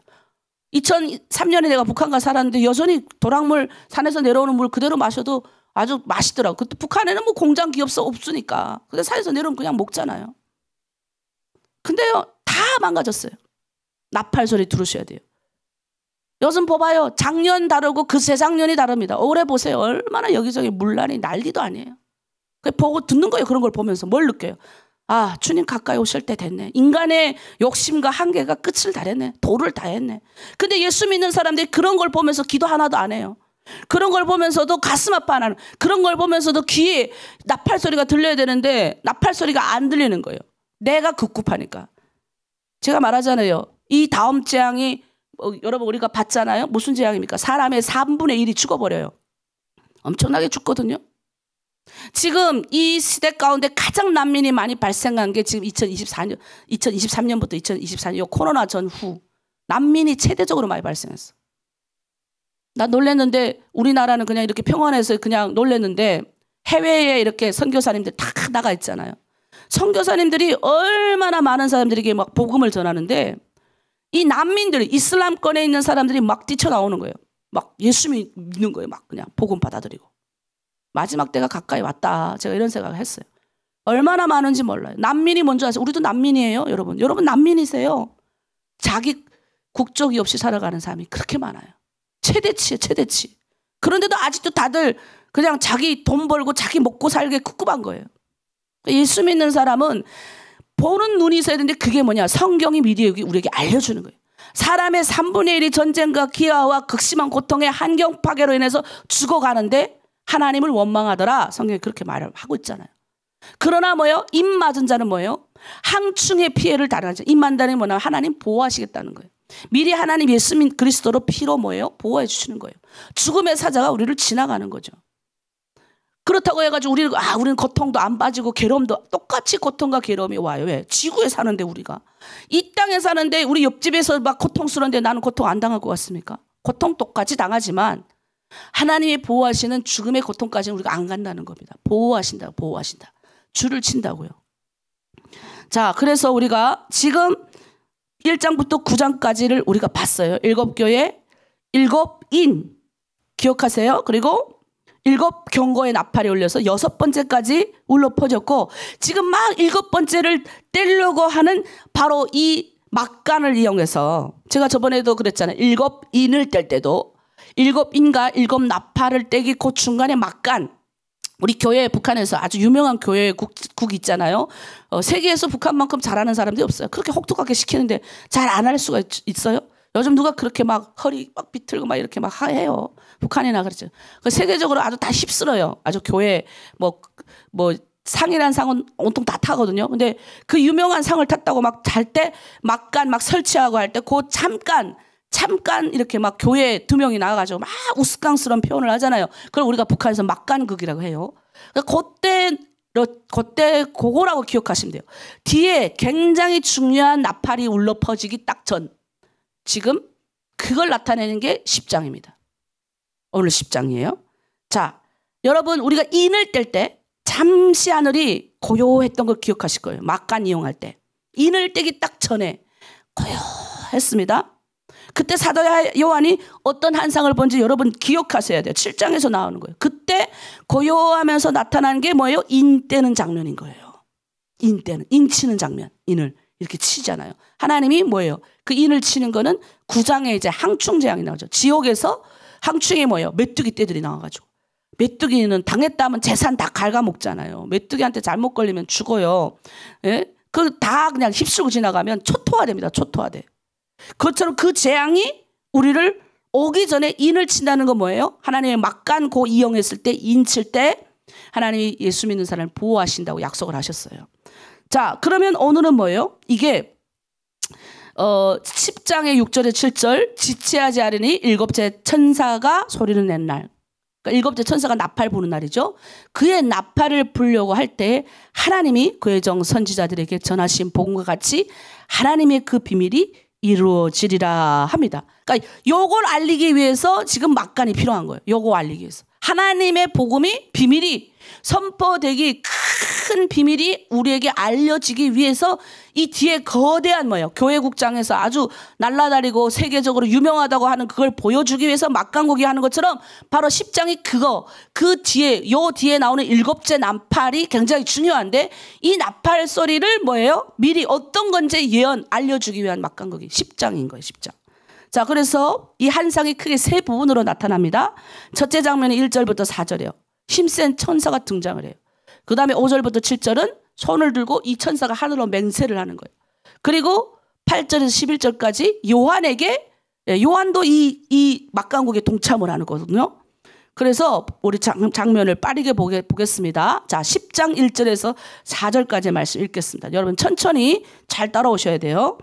2003년에 내가 북한 가 살았는데 여전히 도랑물 산에서 내려오는 물 그대로 마셔도 아주 맛있더라고. 그때 북한에는 뭐 공장 기업소 없으니까. 근데 산에서 내려오면 그냥 먹잖아요. 근데요, 다 망가졌어요. 나팔 소리 들으셔야 돼요. 요즘 봐봐요. 작년 다르고 그 재작년이 다릅니다. 올해 보세요. 얼마나 여기저기 물난이 난리도 아니에요. 보고 듣는 거예요. 그런 걸 보면서 뭘 느껴요? 아, 주님 가까이 오실 때 됐네. 인간의 욕심과 한계가 끝을 다했네. 도를 다했네. 근데 예수 믿는 사람들이 그런 걸 보면서 기도 하나도 안 해요. 그런 걸 보면서도 가슴 아파 안 하는, 그런 걸 보면서도 귀에 나팔 소리가 들려야 되는데 나팔 소리가 안 들리는 거예요. 내가 급급하니까. 제가 말하잖아요. 이 다음 재앙이 여러분 우리가 봤잖아요. 무슨 재앙입니까? 사람의 3분의 1이 죽어버려요. 엄청나게 죽거든요. 지금 이 시대 가운데 가장 난민이 많이 발생한 게 지금 2023년부터 2024년 코로나 전후 난민이 최대적으로 많이 발생했어. 나 놀랬는데 우리나라는 그냥 이렇게 평안해서 그냥 놀랬는데 해외에 이렇게 선교사님들 다 나가 있잖아요. 선교사님들이 얼마나 많은 사람들에게 막 복음을 전하는데 이 난민들, 이슬람권에 있는 사람들이 막 뛰쳐나오는 거예요. 막 예수 믿는 거예요. 막 그냥 복음 받아들이고. 마지막 때가 가까이 왔다. 제가 이런 생각을 했어요. 얼마나 많은지 몰라요. 난민이 뭔지 아세요? 우리도 난민이에요, 여러분. 여러분 난민이세요. 자기 국적이 없이 살아가는 사람이 그렇게 많아요. 최대치예요, 최대치. 그런데도 아직도 다들 그냥 자기 돈 벌고 자기 먹고 살게 꿉꿉한 거예요. 예수 믿는 사람은 보는 눈이 있어야 되는데 그게 뭐냐? 성경이 미리 우리에게 알려주는 거예요. 사람의 3분의 1이 전쟁과 기아와 극심한 고통의 환경 파괴로 인해서 죽어가는데 하나님을 원망하더라. 성경이 그렇게 말을 하고 있잖아요. 그러나 뭐예요? 입 맞은 자는 뭐예요? 항충의 피해를 당하는 자. 입 맞다는 뭐냐? 하나님 보호하시겠다는 거예요. 미리 하나님 예수 그리스도로 피로 뭐예요? 보호해 주시는 거예요. 죽음의 사자가 우리를 지나가는 거죠. 그렇다고 해가지고 우리는 고통도 안 빠지고 괴로움도 똑같이 고통과 괴로움이 와요. 왜? 지구에 사는데 우리가. 이 땅에 사는데 우리 옆집에서 막 고통스러운데 나는 고통 안 당할 것 같습니까? 고통 똑같이 당하지만 하나님이 보호하시는 죽음의 고통까지는 우리가 안 간다는 겁니다. 보호하신다. 줄을 친다고요. 자, 그래서 우리가 지금 1장부터 9장까지를 우리가 봤어요. 7교회, 7인 기억하세요. 그리고 7경고의 나팔이 울려서 6번째까지 울려 퍼졌고 지금 막 7번째를 떼려고 하는 바로 이 막간을 이용해서 제가 저번에도 그랬잖아요. 7인을 뗄 때도 7인과 7나팔을 떼기 그 중간에 막간 우리 교회 북한에서 아주 유명한 교회 국이 있잖아요. 세계에서 북한만큼 잘하는 사람들이 없어요. 그렇게 혹독하게 시키는데 잘 안 할 수가 있어요? 요즘 누가 그렇게 막 허리 막 비틀고 막 이렇게 막 해요. 북한이나 그렇죠. 세계적으로 아주 다 휩쓸어요. 아주 교회 뭐 상이란 상은 온통 다 타거든요. 근데 그 유명한 상을 탔다고 막 잘 때 막간 막 설치하고 할 때 그 잠깐 이렇게 막 교회 2명이 나와가지고 막 우스꽝스러운 표현을 하잖아요. 그걸 우리가 북한에서 막간극이라고 해요. 그때 그거라고 기억하시면 돼요. 뒤에 굉장히 중요한 나팔이 울려 퍼지기 딱 전. 지금 그걸 나타내는 게 10장입니다. 오늘 10장이에요. 자, 여러분 우리가 인을 뗄 때 잠시 하늘이 고요했던 걸 기억하실 거예요. 막간 이용할 때. 인을 떼기 딱 전에 고요했습니다. 그때 사도 요한이 어떤 환상을 본지 여러분 기억하셔야 돼요. 7장에서 나오는 거예요. 그때 고요하면서 나타난 게 뭐예요? 인 떼는 장면인 거예요. 인 치는 장면. 인을 이렇게 치잖아요. 하나님이 뭐예요? 그 인을 치는 거는 9장에 이제 항충 재앙이 나오죠. 지옥에서 항충이 뭐예요? 메뚜기 떼들이 나와가지고. 메뚜기는 당했다면 재산 다 갉아먹잖아요. 메뚜기한테 잘못 걸리면 죽어요. 예? 그 다 그냥 휩쓸고 지나가면 초토화됩니다. 초토화돼. 그것처럼 그 재앙이 우리를 오기 전에 인을 친다는 건 뭐예요? 하나님의 막간 고 이용했을 때 인 칠 때 하나님이 예수 믿는 사람을 보호하신다고 약속을 하셨어요. 자, 그러면 오늘은 뭐예요? 이게 10장의 6절에 7절 지체하지 않으니 일곱째 천사가 소리를 낸 날. 그러니까 일곱째 천사가 나팔 부는 날이죠. 그의 나팔을 불려고 할 때 하나님이 그의 정 선지자들에게 전하신 복음과 같이 하나님의 그 비밀이 이루어지리라 합니다. 그러니까 요걸 알리기 위해서 지금 막간이 필요한 거예요. 요거 알리기 위해서. 하나님의 복음이 비밀이 선포되기 큰 비밀이 우리에게 알려지기 위해서 이 뒤에 거대한 뭐예요? 교회국장에서 아주 날라다니고 세계적으로 유명하다고 하는 그걸 보여주기 위해서 막간고기 하는 것처럼 바로 10장이 그 뒤에 요 뒤에 나오는 일곱째 나팔이 굉장히 중요한데 이 나팔 소리를 뭐예요? 미리 어떤 건지 예언 알려주기 위한 막간고기 10장인 거예요. 10장. 자, 그래서 이 한상이 크게 세 부분으로 나타납니다. 첫째 장면이 1절부터 4절이에요. 힘센 천사가 등장을 해요. 그 다음에 5절부터 7절은 손을 들고 이 천사가 하늘로 맹세를 하는 거예요. 그리고 8절에서 11절까지 요한도 이 막간국에 동참을 하는 거거든요. 그래서 우리 장면을 빠르게 보겠습니다. 자, 10장 1절에서 4절까지 말씀 읽겠습니다. 여러분 천천히 잘 따라오셔야 돼요.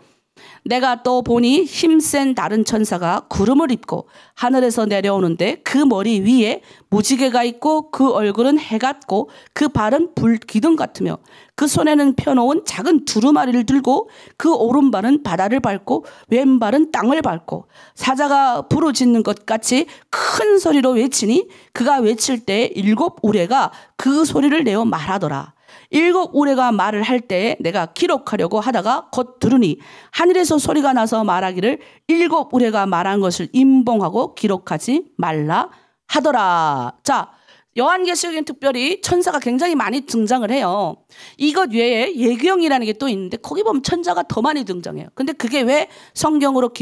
내가 또 보니 힘센 다른 천사가 구름을 입고 하늘에서 내려오는데 그 머리 위에 무지개가 있고 그 얼굴은 해 같고 그 발은 불 기둥 같으며 그 손에는 펴놓은 작은 두루마리를 들고 그 오른발은 바다를 밟고 왼발은 땅을 밟고 사자가 부르짖는 것 같이 큰 소리로 외치니 그가 외칠 때 7 우레가 그 소리를 내어 말하더라. 7 우레가 말을 할 때에 내가 기록하려고 하다가 곧 들으니 하늘에서 소리가 나서 말하기를 7 우레가 말한 것을 임봉하고 기록하지 말라 하더라. 자, 요한계시록엔 특별히 천사가 굉장히 많이 등장을 해요. 이것 외에 예기형이라는 게 또 있는데 거기 보면 천사가 더 많이 등장해요. 근데 그게 왜 성경으로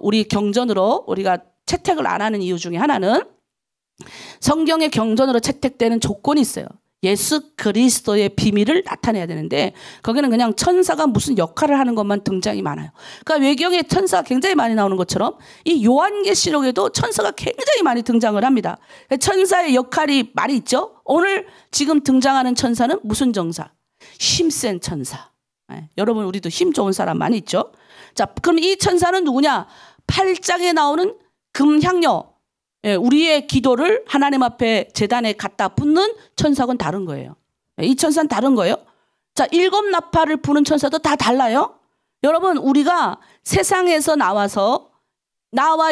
우리 경전으로 우리가 채택을 안 하는 이유 중에 하나는 성경의 경전으로 채택되는 조건이 있어요. 예수 그리스도의 비밀을 나타내야 되는데 거기는 그냥 천사가 무슨 역할을 하는 것만 등장이 많아요. 그러니까 외경에 천사가 굉장히 많이 나오는 것처럼 이 요한계시록에도 천사가 굉장히 많이 등장을 합니다. 천사의 역할이 많이 있죠. 오늘 지금 등장하는 천사는 무슨 정사? 힘센 천사. 여러분 우리도 힘 좋은 사람 많이 있죠. 자, 그럼 이 천사는 누구냐? 8장에 나오는 금향료. 우리의 기도를 하나님 앞에 제단에 갖다 붓는 천사는 다른 거예요. 이 천사는 다른 거예요. 자, 7 나팔을 부는 천사도 다 달라요. 여러분 우리가 세상에서 나와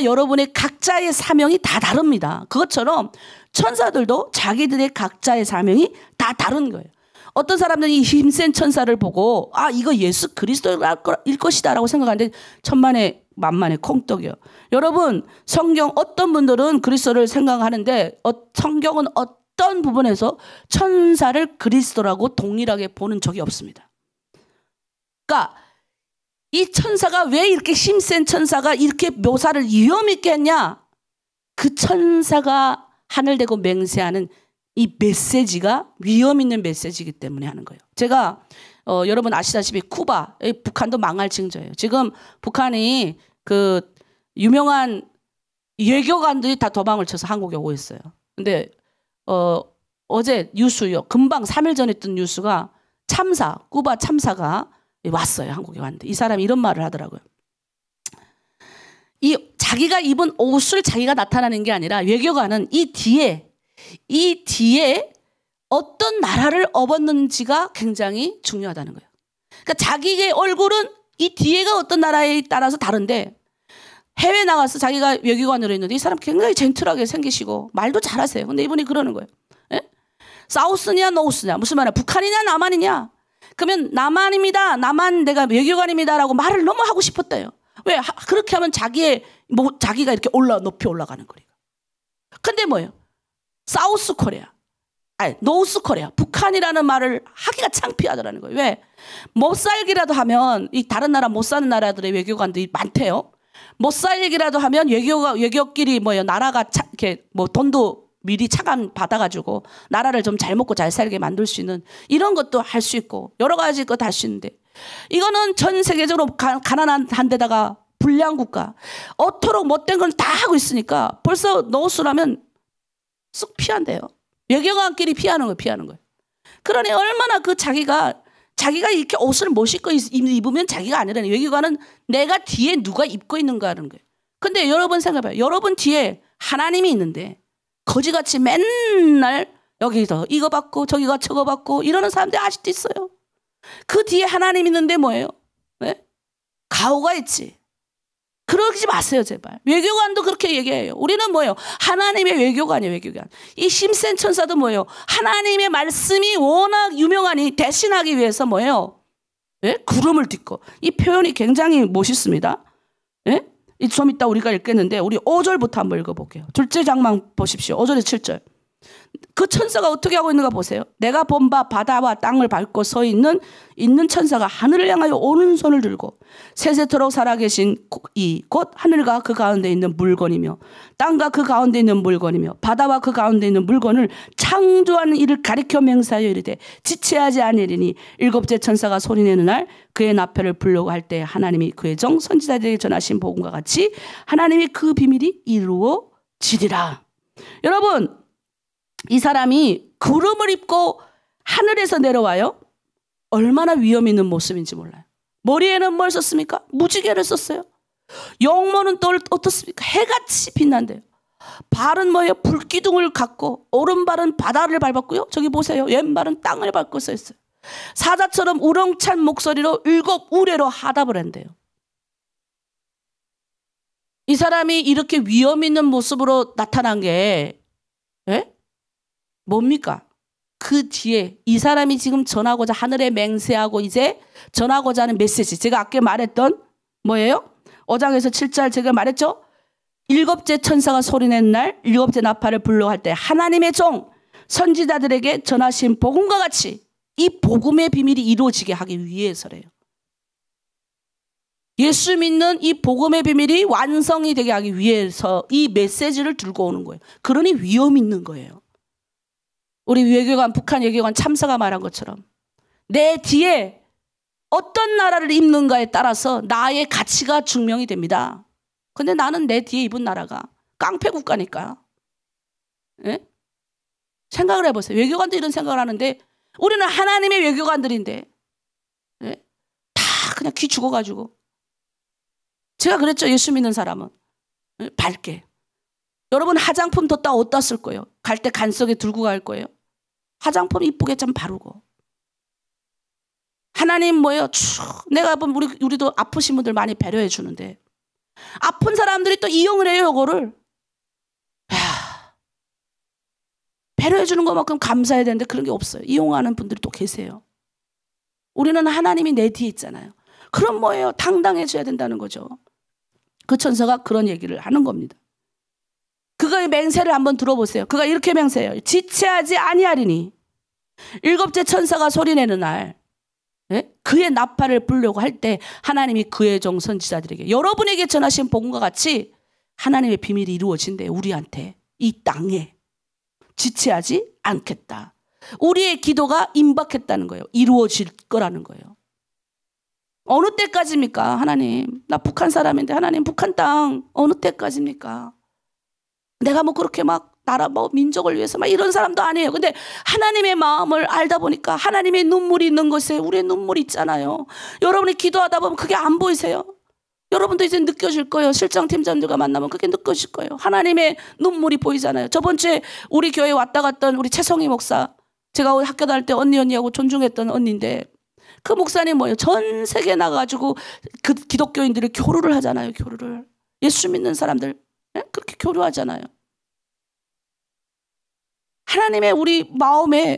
여러분의 각자의 사명이 다 다릅니다. 그것처럼 천사들도 자기들의 각자의 사명이 다 다른 거예요. 어떤 사람들은 이 힘센 천사를 보고 이거 예수 그리스도일 것이다 라고 생각하는데 천만에 만만의 콩떡이요. 여러분 성경 어떤 분들은 그리스도를 생각하는데 성경은 어떤 부분에서 천사를 그리스도라고 동일하게 보는 적이 없습니다. 그러니까 이 천사가 왜 이렇게 힘센 천사가 이렇게 묘사를 위험 있게 했냐? 그 천사가 하늘 대고 맹세하는 이 메시지가 위험 있는 메시지이기 때문에 하는 거예요. 제가 여러분 아시다시피 쿠바, 북한도 망할 징조예요. 지금 북한이 그 유명한 외교관들이 다 도망을 쳐서 한국에 오고 있어요. 근데 어제 뉴스요. 금방 3일 전에 뜬 뉴스가 쿠바 참사가 왔어요. 한국에 왔는데 이 사람이 이런 말을 하더라고요. 자기가 입은 옷을 자기가 나타나는 게 아니라 외교관은 이 뒤에 어떤 나라를 업었는지가 굉장히 중요하다는 거예요. 그러니까 자기의 얼굴은 이 뒤에가 어떤 나라에 따라서 다른데 해외 나가서 자기가 외교관으로 있는데 이 사람 굉장히 젠틀하게 생기시고 말도 잘하세요. 근데 이분이 그러는 거예요. 예? 사우스냐 노스냐 무슨 말이야? 북한이냐 남한이냐? 그러면 남한입니다. 남한 내가 외교관입니다라고 말을 너무 하고 싶었대요. 왜? 그렇게 하면 자기가 이렇게 높이 올라가는 거니까. 근데 뭐예요? 사우스 코리아. 노스 코리아. 북한이라는 말을 하기가 창피하더라는 거예요. 왜? 못 살기라도 하면 이 다른 나라 못 사는 나라들의 외교관들이 많대요. 못 살기라도 하면 외교끼리 나라가 이렇게 돈도 미리 차감 받아가지고 나라를 좀 잘 먹고 잘 살게 만들 수 있는 이런 것도 할 수 있고 여러 가지 것 할 수 있는데 이거는 전 세계적으로 가난한 데다가 불량 국가 어토록 못된 건 다 하고 있으니까 벌써 노스라면 쑥 피한대요. 외교관끼리 피하는 거예요. 그러니 얼마나 자기가 이렇게 옷을 멋있게 입으면 자기가 아니라니 외교관은 내가 뒤에 누가 입고 있는가 하는 거예요. 근데 여러분 생각해봐요. 여러분 뒤에 하나님이 있는데 거지같이 맨날 여기서 이거 받고 저기가 저거 받고 이러는 사람들이 아직도 있어요. 그 뒤에 하나님 있는데 뭐예요? 네? 가오가 있지. 그러지 마세요 제발. 외교관도 그렇게 얘기해요. 우리는 뭐예요? 하나님의 외교관이에요. 외교관. 이 심센 천사도 뭐예요? 하나님의 말씀이 워낙 유명하니 대신하기 위해서 뭐예요? 네? 구름을 딛고. 이 표현이 굉장히 멋있습니다. 네? 좀 이따 우리가 읽겠는데 우리 5절부터 한번 읽어볼게요. 둘째 장막 보십시오. 5절에 7절. 그 천사가 어떻게 하고 있는가 보세요. 내가 본 바 바다와 땅을 밟고 서 있는 천사가 하늘을 향하여 오른손을 들고 세세토록 살아계신 곧 하늘과 그 가운데 있는 물건이며 땅과 그 가운데 있는 물건이며 바다와 그 가운데 있는 물건을 창조하는 이를 가리켜 맹세하여 이르되 지체하지 아니리니 일곱째 천사가 소리내는 날 그의 나팔을 불려고 할 때 하나님이 그의 종 선지자들에게 전하신 복음과 같이 하나님이 그 비밀이 이루어지리라. 여러분 이 사람이 구름을 입고 하늘에서 내려와요. 얼마나 위험 있는 모습인지 몰라요. 머리에는 뭘 썼습니까? 무지개를 썼어요. 영모는 또 어떻습니까? 해같이 빛난대요. 발은 뭐예요? 불기둥을 갖고 오른발은 바다를 밟았고요. 저기 보세요. 왼발은 땅을 밟고 서 있어요. 사자처럼 우렁찬 목소리로 7 우레로 하답을 한대요. 이 사람이 이렇게 위험 있는 모습으로 나타난 게 뭡니까? 그 뒤에 이 사람이 지금 전하고자 하늘에 맹세하고 이제 전하고자 하는 메시지. 제가 아까 말했던 뭐예요? 5장에서 7절 제가 말했죠? 7째 천사가 소리낸 날 7째 나팔을 불러 할 때 하나님의 종 선지자들에게 전하신 복음과 같이 이 복음의 비밀이 이루어지게 하기 위해서래요. 예수 믿는 이 복음의 비밀이 완성이 되게 하기 위해서 이 메시지를 들고 오는 거예요. 그러니 위험 있는 거예요. 우리 외교관, 북한 외교관 참사가 말한 것처럼 내 뒤에 어떤 나라를 입는가에 따라서 나의 가치가 증명이 됩니다. 근데 나는 내 뒤에 입은 나라가 깡패 국가니까. 예? 생각을 해보세요. 외교관도 이런 생각을 하는데 우리는 하나님의 외교관들인데 예? 다 그냥 귀 죽어가지고 제가 그랬죠. 예수 믿는 사람은 예? 밝게. 여러분 화장품 뒀다 어디다 쓸 거예요? 갈 때 간 속에 들고 갈 거예요? 화장품 이쁘게 좀 바르고. 하나님 뭐예요? 내가 보면 우리도 아프신 분들 많이 배려해 주는데 아픈 사람들이 또 이용을 해요. 이거를. 배려해 주는 것만큼 감사해야 되는데 그런 게 없어요. 이용하는 분들이 또 계세요. 우리는 하나님이 내 뒤에 있잖아요. 그럼 뭐예요? 당당해져야 된다는 거죠. 그 천사가 그런 얘기를 하는 겁니다. 그거의 맹세를 한번 들어보세요. 그가 이렇게 맹세해요. 지체하지 아니하리니 7째 천사가 소리내는 날 그의 나팔을 불려고 할 때 하나님이 그의 종 선지자들에게 여러분에게 전하신 복음과 같이 하나님의 비밀이 이루어진대요. 우리한테 이 땅에 지체하지 않겠다. 우리의 기도가 임박했다는 거예요. 이루어질 거라는 거예요. 어느 때까지입니까? 하나님, 나 북한 사람인데 하나님 북한 땅 어느 때까지입니까? 내가 뭐 그렇게 막 나라 뭐 민족을 위해서 막 이런 사람도 아니에요. 근데 하나님의 마음을 알다 보니까 하나님의 눈물이 있는 것에 우리의 눈물이 있잖아요. 여러분이 기도하다 보면 그게 안 보이세요? 여러분도 이제 느껴질 거예요. 실장 팀장들과 만나면 그게 느껴질 거예요. 하나님의 눈물이 보이잖아요. 저번 주에 우리 교회에 왔다 갔던 우리 최성희 목사, 제가 학교 다닐 때 언니하고 존중했던 언니인데, 그 목사님 뭐예요? 전 세계에 나가가지고 그 기독교인들이 교류를 하잖아요. 교류를. 예수 믿는 사람들 그렇게 교류하잖아요. 하나님의 우리 마음에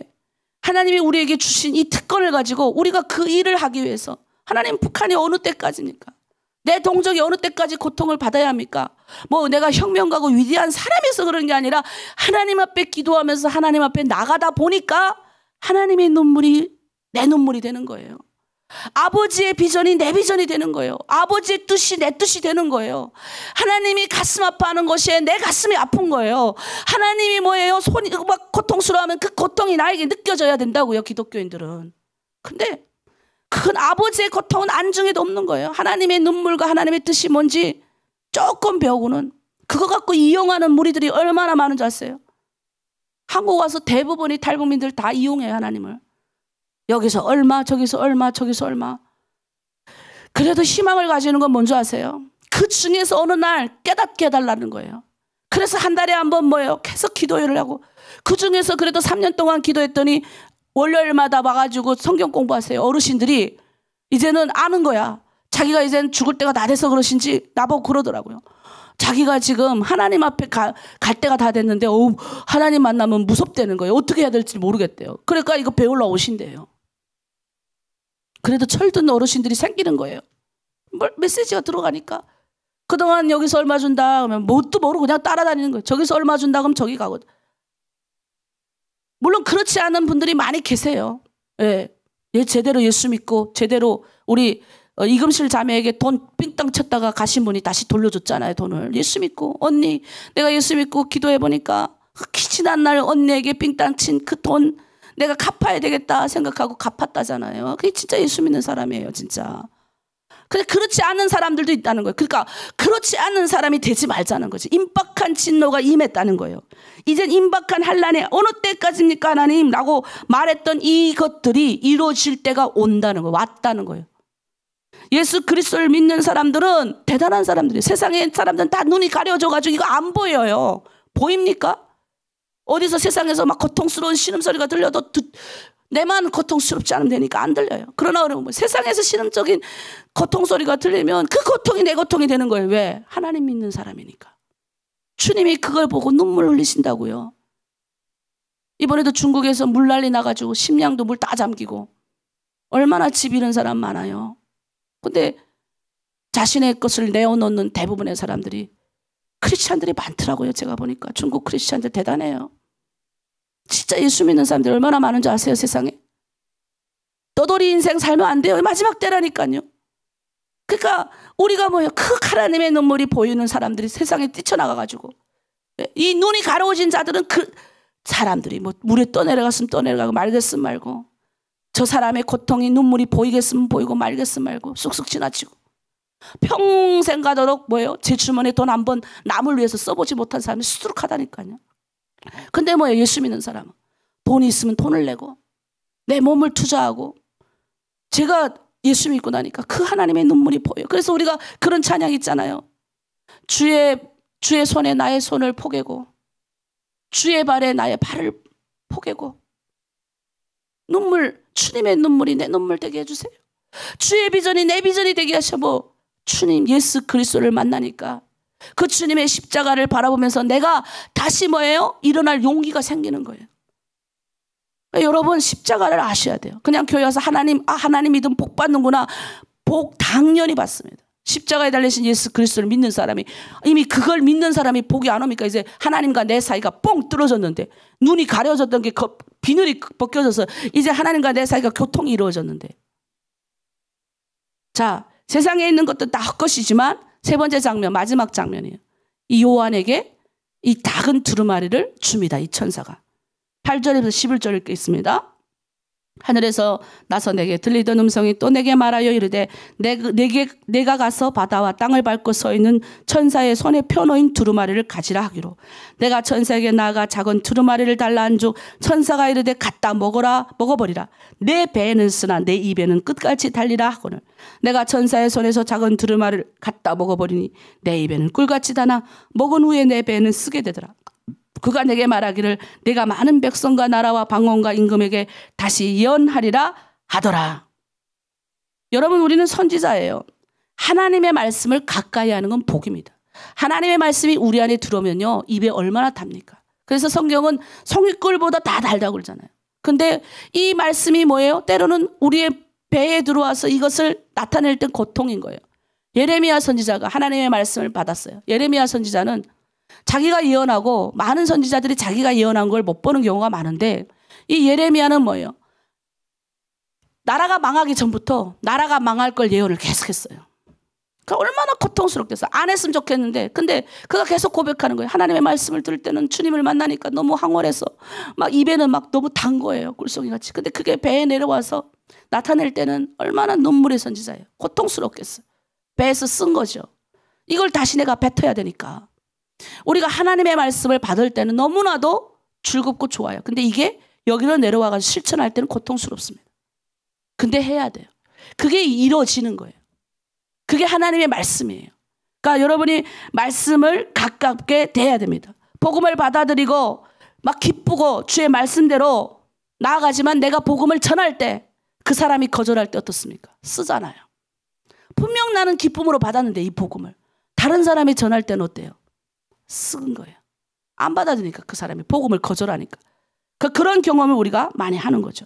하나님이 우리에게 주신 이 특권을 가지고 우리가 그 일을 하기 위해서, 하나님 북한이 어느 때까지입니까? 내 동족이 어느 때까지 고통을 받아야 합니까? 뭐 내가 혁명가고 위대한 사람이어서 그런 게 아니라 하나님 앞에 기도하면서 하나님 앞에 나가다 보니까 하나님의 눈물이 내 눈물이 되는 거예요. 아버지의 비전이 내 비전이 되는 거예요. 아버지의 뜻이 내 뜻이 되는 거예요. 하나님이 가슴 아파하는 것이 내 가슴이 아픈 거예요. 하나님이 뭐예요? 손이 막 고통스러워하면 그 고통이 나에게 느껴져야 된다고요, 기독교인들은. 근데 그건 아버지의 고통은 안중에도 없는 거예요. 하나님의 눈물과 하나님의 뜻이 뭔지 조금 배우고는 그거 갖고 이용하는 무리들이 얼마나 많은 줄 아세요? 한국 와서 대부분이 탈북민들 다 이용해요, 하나님을. 여기서 얼마, 저기서 얼마, 저기서 얼마. 그래도 희망을 가지는 건 뭔지 아세요? 그 중에서 어느 날 깨닫게 해달라는 거예요. 그래서 한 달에 한 번 뭐예요? 계속 기도회를 하고, 그 중에서 그래도 3년 동안 기도했더니 월요일마다 와가지고 성경 공부하세요. 어르신들이 이제는 아는 거야. 자기가 이제는 죽을 때가 다 돼서 그러신지 나보고 그러더라고요. 자기가 지금 하나님 앞에 갈 때가 다 됐는데 하나님 만나면 무섭다는 거예요. 어떻게 해야 될지 모르겠대요. 그러니까 이거 배우러 오신대요. 그래도 철든 어르신들이 생기는 거예요. 메시지가 들어가니까. 그동안 여기서 얼마 준다 그러면 뭣도 모르고 그냥 따라다니는 거예요. 저기서 얼마 준다 그러면 저기 가거든. 물론 그렇지 않은 분들이 많이 계세요. 예. 제대로 예수 믿고 제대로 우리 이금실 자매에게 돈 삥땅 쳤다가 가신 분이 다시 돌려줬잖아요. 돈을. 예수 믿고, 언니 내가 예수 믿고 기도해보니까 지난 날 언니에게 삥땅 친 그 돈 내가 갚아야 되겠다 생각하고 갚았다잖아요. 그게 진짜 예수 믿는 사람이에요, 진짜. 근데 그렇지 않은 사람들도 있다는 거예요. 그러니까 그렇지 않은 사람이 되지 말자는 거지. 임박한 진노가 임했다는 거예요. 이젠 임박한 환난에 어느 때까지입니까 하나님? 라고 말했던 이것들이 이루어질 때가 온다는 거예요. 왔다는 거예요. 예수 그리스도를 믿는 사람들은 대단한 사람들이에요. 세상의 사람들은 다 눈이 가려져가지고 이거 안 보여요. 보입니까? 어디서 세상에서 막 고통스러운 신음소리가 들려도 내만 고통스럽지 않으면 되니까 안 들려요. 그러나 뭐 세상에서 신음적인 고통소리가 들리면 그 고통이 내 고통이 되는 거예요. 왜? 하나님 믿는 사람이니까. 주님이 그걸 보고 눈물 흘리신다고요. 이번에도 중국에서 물난리 나가지고 심양도 물 다 잠기고 얼마나 집 잃은 사람 많아요. 근데 자신의 것을 내어놓는 대부분의 사람들이 크리스찬들이 많더라고요. 제가 보니까 중국 크리스찬들 대단해요. 진짜 예수 믿는 사람들이 얼마나 많은지 아세요, 세상에? 떠돌이 인생 살면 안 돼요. 마지막 때라니까요. 그러니까 우리가 뭐예요? 그 하나님의 눈물이 보이는 사람들이 세상에 뛰쳐나가가지고 이 눈이 가려워진 자들은 그 사람들이 뭐 물에 떠내려갔으면 떠내려가고 말겠으면 말고, 저 사람의 고통이 눈물이 보이겠으면 보이고 말겠으면 말고 쑥쑥 지나치고 평생 가도록 뭐예요? 제 주머니에 돈 한 번 남을 위해서 써보지 못한 사람이 수두룩하다니까요. 근데 뭐예요? 예수 믿는 사람은 돈이 있으면 돈을 내고 내 몸을 투자하고, 제가 예수 믿고 나니까 그 하나님의 눈물이 보여요. 그래서 우리가 그런 찬양 있잖아요. 주의 손에 나의 손을 포개고 주의 발에 나의 발을 포개고, 눈물, 주님의 눈물이 내 눈물 되게 해주세요. 주의 비전이 내 비전이 되게 하셔. 주님 예수 그리스도를 만나니까 그 주님의 십자가를 바라보면서 내가 다시 뭐예요? 일어날 용기가 생기는 거예요. 그러니까 여러분 십자가를 아셔야 돼요. 그냥 교회 와서 하나님 믿으면 복 받는구나. 복 당연히 받습니다. 십자가에 달리신 예수 그리스도를 믿는 사람이, 이미 그걸 믿는 사람이 복이 안 옵니까? 이제 하나님과 내 사이가 뻥 뚫어졌는데, 눈이 가려졌던 게 비늘이 벗겨져서 이제 하나님과 내 사이가 교통이 이루어졌는데. 자, 세상에 있는 것도 다 헛것이지만 세 번째 장면, 마지막 장면이에요. 이 요한에게 이 작은 두루마리를 줍니다. 이 천사가. 8절에서 11절 읽고 있습니다. 하늘에서 나서 내게 들리던 음성이 또 내게 말하여 이르되 내가 가서 바다와 땅을 밟고 서 있는 천사의 손에 펴놓인 두루마리를 가지라 하기로 내가 천사에게 나아가 작은 두루마리를 달라 한즉 천사가 이르되 갖다 먹어버리라. 내 배에는 쓰나 내 입에는 끝까지 달리라 하거늘 내가 천사의 손에서 작은 두루마리를 갖다 먹어버리니 내 입에는 꿀같이 다나 먹은 후에 내 배에는 쓰게 되더라. 그가 내게 말하기를 내가 많은 백성과 나라와 방언과 임금에게 다시 예언하리라 하더라. 여러분, 우리는 선지자예요. 하나님의 말씀을 가까이 하는 건 복입니다. 하나님의 말씀이 우리 안에 들어오면요, 입에 얼마나 답니까? 그래서 성경은 송이꿀보다 다 달다고 그러잖아요. 근데 이 말씀이 뭐예요? 때로는 우리의 배에 들어와서 이것을 나타낼 땐 고통인 거예요. 예레미야 선지자가 하나님의 말씀을 받았어요. 예레미야 선지자는 자기가 예언하고 많은 선지자들이 자기가 예언한 걸 못 보는 경우가 많은데 이 예레미야는 뭐예요? 나라가 망하기 전부터 나라가 망할 걸 예언을 계속했어요. 그러니까 얼마나 고통스럽겠어요. 안 했으면 좋겠는데 근데 그가 계속 고백하는 거예요. 하나님의 말씀을 들을 때는 주님을 만나니까 너무 황홀해서 막 입에는 막 너무 단 거예요. 꿀송이같이. 근데 그게 배에 내려와서 나타낼 때는 얼마나 눈물의 선지자예요. 고통스럽겠어요. 배에서 쓴 거죠. 이걸 다시 내가 뱉어야 되니까. 우리가 하나님의 말씀을 받을 때는 너무나도 즐겁고 좋아요. 근데 이게 여기로 내려와서 실천할 때는 고통스럽습니다. 근데 해야 돼요. 그게 이루어지는 거예요. 그게 하나님의 말씀이에요. 그러니까 여러분이 말씀을 가깝게 대해야 됩니다. 복음을 받아들이고 막 기쁘고 주의 말씀대로 나아가지만 내가 복음을 전할 때 그 사람이 거절할 때 어떻습니까? 쓰잖아요. 분명 나는 기쁨으로 받았는데 이 복음을 다른 사람이 전할 때는 어때요? 쓴 거예요. 안 받아들이니까 그 사람이 복음을 거절하니까. 그런 경험을 우리가 많이 하는 거죠.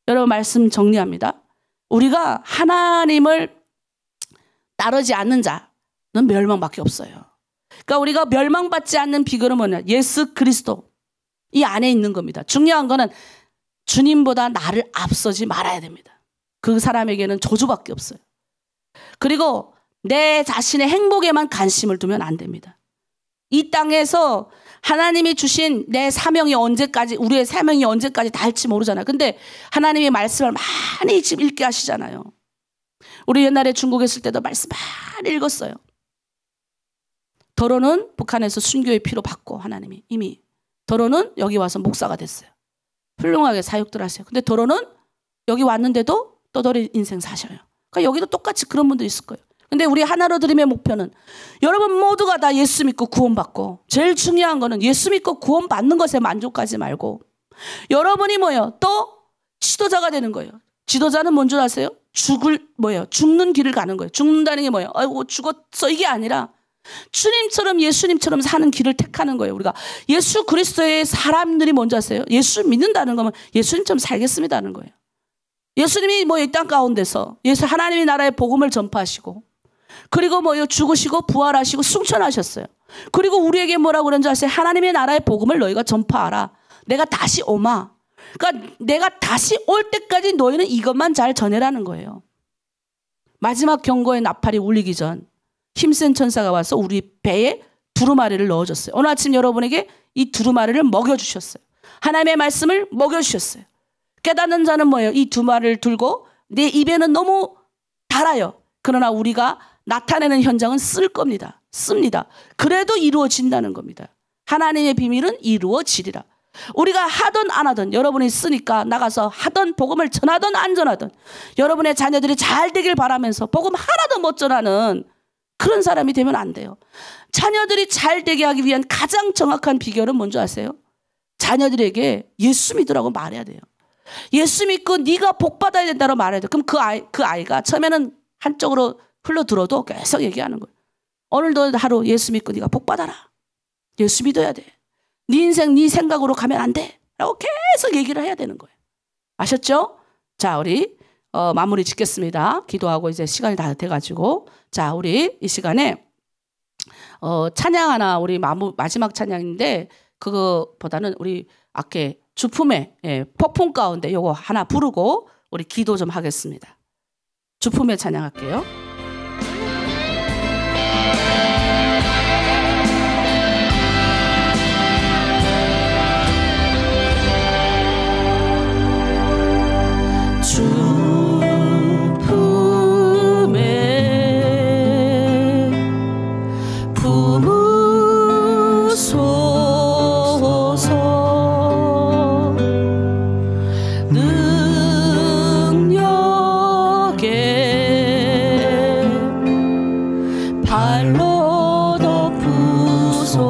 여러분 말씀 정리합니다. 우리가 하나님을 따르지 않는 자는 멸망밖에 없어요. 그러니까 우리가 멸망받지 않는 비결은 뭐냐? 예수 그리스도 이 안에 있는 겁니다. 중요한 거는 주님보다 나를 앞서지 말아야 됩니다. 그 사람에게는 저주밖에 없어요. 그리고 내 자신의 행복에만 관심을 두면 안 됩니다. 이 땅에서 하나님이 주신 내 사명이 언제까지, 우리의 사명이 언제까지 닿을지 모르잖아요. 근데 하나님의 말씀을 많이 지금 읽게 하시잖아요. 우리 옛날에 중국에 있을 때도 말씀 많이 읽었어요. 더러는 북한에서 순교의 피로 받고 하나님이 이미 더러는 여기 와서 목사가 됐어요. 훌륭하게 사역들 하세요. 근데 더러는 여기 왔는데도 떠돌이 인생 사셔요. 그러니까 여기도 똑같이 그런 분도 있을 거예요. 근데 우리 하나로 드림의 목표는 여러분 모두가 다 예수 믿고 구원받고 제일 중요한 거는 예수 믿고 구원받는 것에 만족하지 말고 여러분이 뭐예요? 또 지도자가 되는 거예요. 지도자는 뭔 줄 아세요? 죽는 길을 가는 거예요. 죽는다는 게 뭐예요? 아이고 죽었어 이게 아니라 주님처럼 예수님처럼 사는 길을 택하는 거예요. 우리가 예수 그리스도의 사람들이 뭔지 아세요? 예수 믿는다는 거면 예수님처럼 살겠습니다는 거예요. 예수님이 뭐 이 땅 가운데서 예수 하나님의 나라의 복음을 전파하시고 그리고 뭐요 죽으시고 부활하시고 승천하셨어요. 그리고 우리에게 뭐라고 그런지 아세요? 하나님의 나라의 복음을 너희가 전파하라. 내가 다시 오마. 그러니까 내가 다시 올 때까지 너희는 이것만 잘 전해라는 거예요. 마지막 경고의 나팔이 울리기 전 힘센 천사가 와서 우리 배에 두루마리를 넣어줬어요. 오늘 아침 여러분에게 이 두루마리를 먹여주셨어요. 하나님의 말씀을 먹여주셨어요. 깨닫는 자는 뭐예요? 이 두루마리를 들고 내 입에는 너무 달아요. 그러나 우리가 나타내는 현장은 쓸 겁니다. 씁니다. 그래도 이루어진다는 겁니다. 하나님의 비밀은 이루어지리라. 우리가 하든 안 하든 여러분이 쓰니까 나가서 하든 복음을 전하든 안 전하든 여러분의 자녀들이 잘 되길 바라면서 복음 하나도 못 전하는 그런 사람이 되면 안 돼요. 자녀들이 잘 되게 하기 위한 가장 정확한 비결은 뭔지 아세요? 자녀들에게 예수 믿으라고 말해야 돼요. 예수 믿고 네가 복 받아야 된다고 말해야 돼요. 그럼 그 아이가 처음에는 한쪽으로 흘러들어도 계속 얘기하는 거예요. 오늘도 하루 예수 믿고 네가 복 받아라. 예수 믿어야 돼. 네 인생 네 생각으로 가면 안 돼. 라고 계속 얘기를 해야 되는 거예요. 아셨죠? 자, 우리 마무리 짓겠습니다. 기도하고 이제 시간이 다 돼가지고 자, 우리 이 시간에 찬양 하나 우리 마지막 찬양인데 그거보다는 우리 아까 주품의 폭풍 가운데 요거 하나 부르고 우리 기도 좀 하겠습니다. 주품의 찬양할게요. 날로 덮으소서.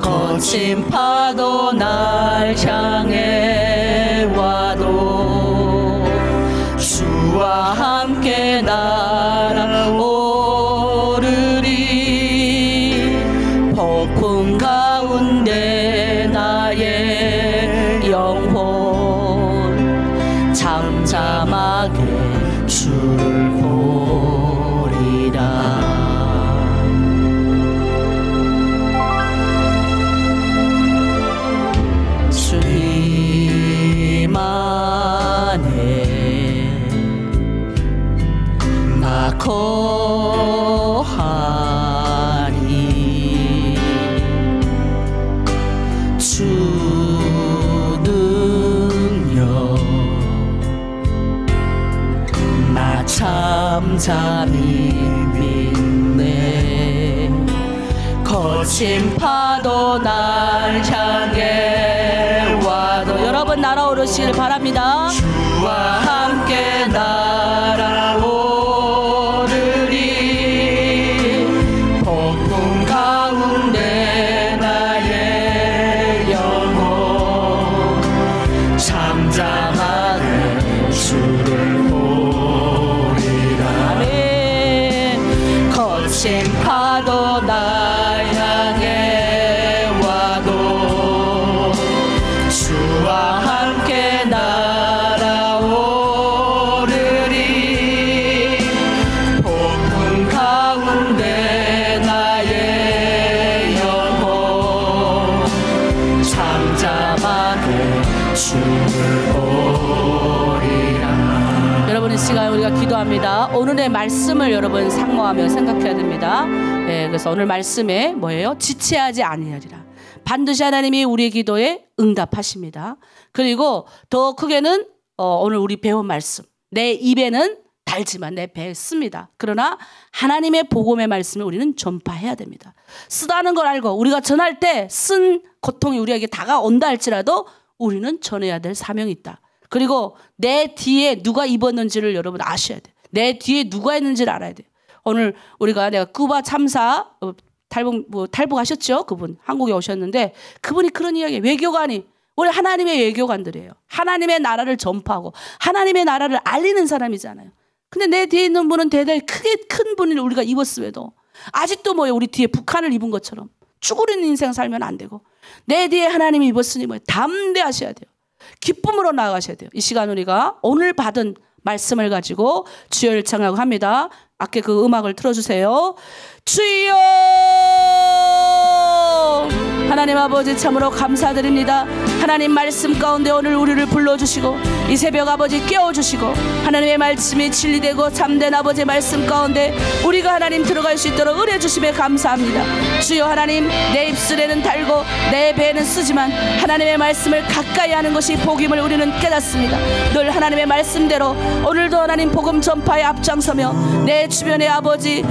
거친 파도 날 향해 와도 주와 함께 날아오르리. 폭풍 가운데 나의 영혼 잠잠하게 주를 보리라. 주님 안에 나 거하리. 주 능력 나 잠잠히 믿네. 거친 파도 날 향해 와도 여러분 날아오르시길 바랍니다. 주와 함께 날아오르리. 폭풍 가운데 나의 영혼 잠잠하게 주를 보리라. 아멘. 거친 파도 날 향해 와도 주와 함께 날아오르리. 폭풍 가운데 나의 영혼 잠잠하게 주를 보리라. 여러분 이 시간 우리가 기도합니다. 오늘의 말씀을 여러분 상고하며 생각해야 됩니다. 그래서 오늘 말씀에 뭐예요? 지체하지 아니하리라. 반드시 하나님이 우리의 기도에 응답하십니다. 그리고 더 크게는 오늘 우리 배운 말씀, 내 입에는 달지만 내 배에 씁니다. 그러나 하나님의 복음의 말씀을 우리는 전파해야 됩니다. 쓰다는 걸 알고 우리가 전할 때 쓴 고통이 우리에게 다가온다 할지라도 우리는 전해야 될 사명이 있다. 그리고 내 뒤에 누가 입었는지를 여러분 아셔야 돼요. 내 뒤에 누가 있는지를 알아야 돼요. 오늘 내가 쿠바 참사 탈북하셨죠? 그분 한국에 오셨는데 그분이 그런 이야기, 외교관이 우리 하나님의 외교관들이에요. 하나님의 나라를 전파하고 하나님의 나라를 알리는 사람이잖아요. 근데 내 뒤에 있는 분은 대단히 큰 분을 우리가 입었음에도 아직도 우리 뒤에 북한을 입은 것처럼 쭈그리는 인생 살면 안 되고, 내 뒤에 하나님이 입었으니 담대하셔야 돼요. 기쁨으로 나아가셔야 돼요. 이 시간 우리가 오늘 받은 말씀을 가지고 주여를 청하고 합니다. 아까 그 음악을 틀어주세요. 주여! 하나님 아버지 참으로 감사드립니다. 하나님 말씀 가운데 오늘 우리를 불러주시고 이 새벽 아버지 깨워주시고 하나님의 말씀이 진리되고 참된 아버지의 말씀 가운데 우리가 하나님 들어갈 수 있도록 은혜 주심에 감사합니다. 주여 하나님, 내 입술에는 달고 내 배에는 쓰지만 하나님의 말씀을 가까이 하는 것이 복임을 우리는 깨닫습니다. 늘 하나님의 말씀대로 오늘도 하나님 복음 전파에 앞장서며 내 주변에 아버지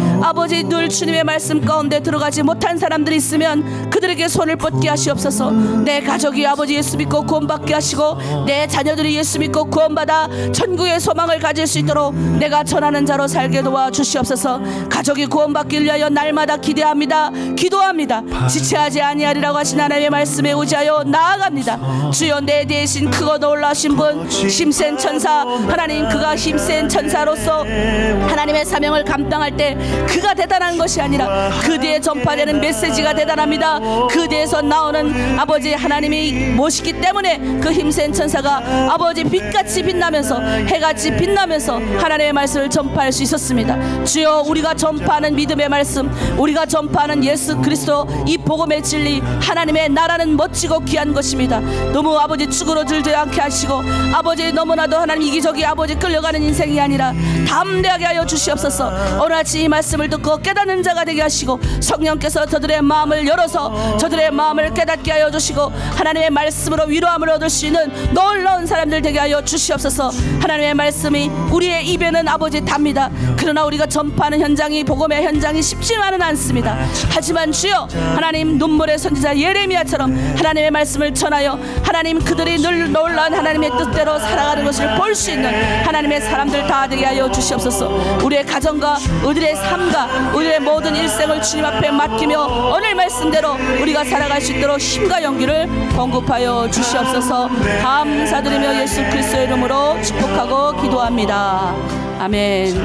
늘 주님의 말씀 가운데 들어가지 못한 사람들이 있으면 그들에게 손을 뻗게 하시옵소서. 내 가족이 아버지 예수 믿고 구원받게 하시고 내 자녀들이 예수 믿고 구원받아 천국의 소망을 가질 수 있도록 내가 전하는 자로 살게 도와주시옵소서. 가족이 구원받기 위하여 날마다 기대합니다. 기도합니다. 지체하지 아니하리라고 하신 하나님의 말씀에 의지하여 나아갑니다. 주여, 내 대신 크고 놀라신 분 힘센 천사 하나님, 그가 힘센 천사로서 하나님의 사명을 감당할 때 그가 대단한 것이 아니라 그 뒤에 전파되는 메시지가 대단합니다. 그 뒤에서 나오는 아버지 하나님이 모시기 때문에 그 힘센 천사가 아버지 빛같이 빛나면서 해같이 빛나면서 하나님의 말씀을 전파할 수 있었습니다. 주여, 우리가 전파하는 믿음의 말씀, 우리가 전파하는 예수 그리스도 이 복음의 진리, 하나님의 나라는 멋지고 귀한 것입니다. 너무 아버지 쭈그러들지 않게 하시고 아버지 너무나도 하나님 이기적이 아버지 끌려가는 인생이 아니라 담대하게 하여 주시옵소서. 오늘 아침 이 말씀을 듣고 깨닫는 자가 되게 하시고 성령께서 저들의 마음을 열어서 저들의 마음을 깨닫게 하여 주시고 하나님의 말씀으로 위로함을 얻을 수 있는 놀라운 사람들 되게 위하여 주시옵소서. 하나님의 말씀이 우리의 입에는 아버지 답니다. 그러나 우리가 전파하는 현장이 복음의 현장이 쉽지만은 않습니다. 하지만 주여 하나님 눈물의 선지자 예레미야처럼 하나님의 말씀을 전하여 하나님 그들이 늘 놀라운 하나님의 뜻대로 살아가는 것을 볼 수 있는 하나님의 사람들 다 되게 하여 주시옵소서. 우리의 가정과 우리의 삶과 우리의 모든 일생을 주님 앞에 맡기며 오늘 말씀대로 우리가 살아갈 수 있도록 힘과 용기를 공급하여 주시옵소서. 감사드리며 예수 그리스도의 이름으로 축복하고 기도합니다. 아멘.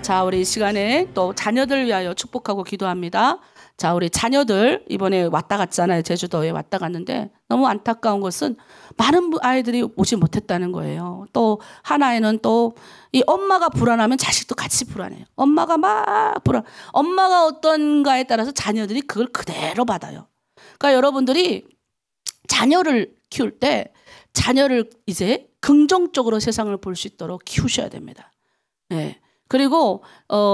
자, 우리 이 시간에 또 자녀들 위하여 축복하고 기도합니다. 자, 우리 자녀들 이번에 왔다 갔잖아요. 제주도에 왔다 갔는데 너무 안타까운 것은 많은 아이들이 오지 못했다는 거예요. 또 하나에는 또 이 엄마가 불안하면 자식도 같이 불안해요. 엄마가 막 불안. 엄마가 어떤가에 따라서 자녀들이 그걸 그대로 받아요. 그러니까 여러분들이 자녀를 키울 때 자녀를 이제 긍정적으로 세상을 볼 수 있도록 키우셔야 됩니다. 네. 그리고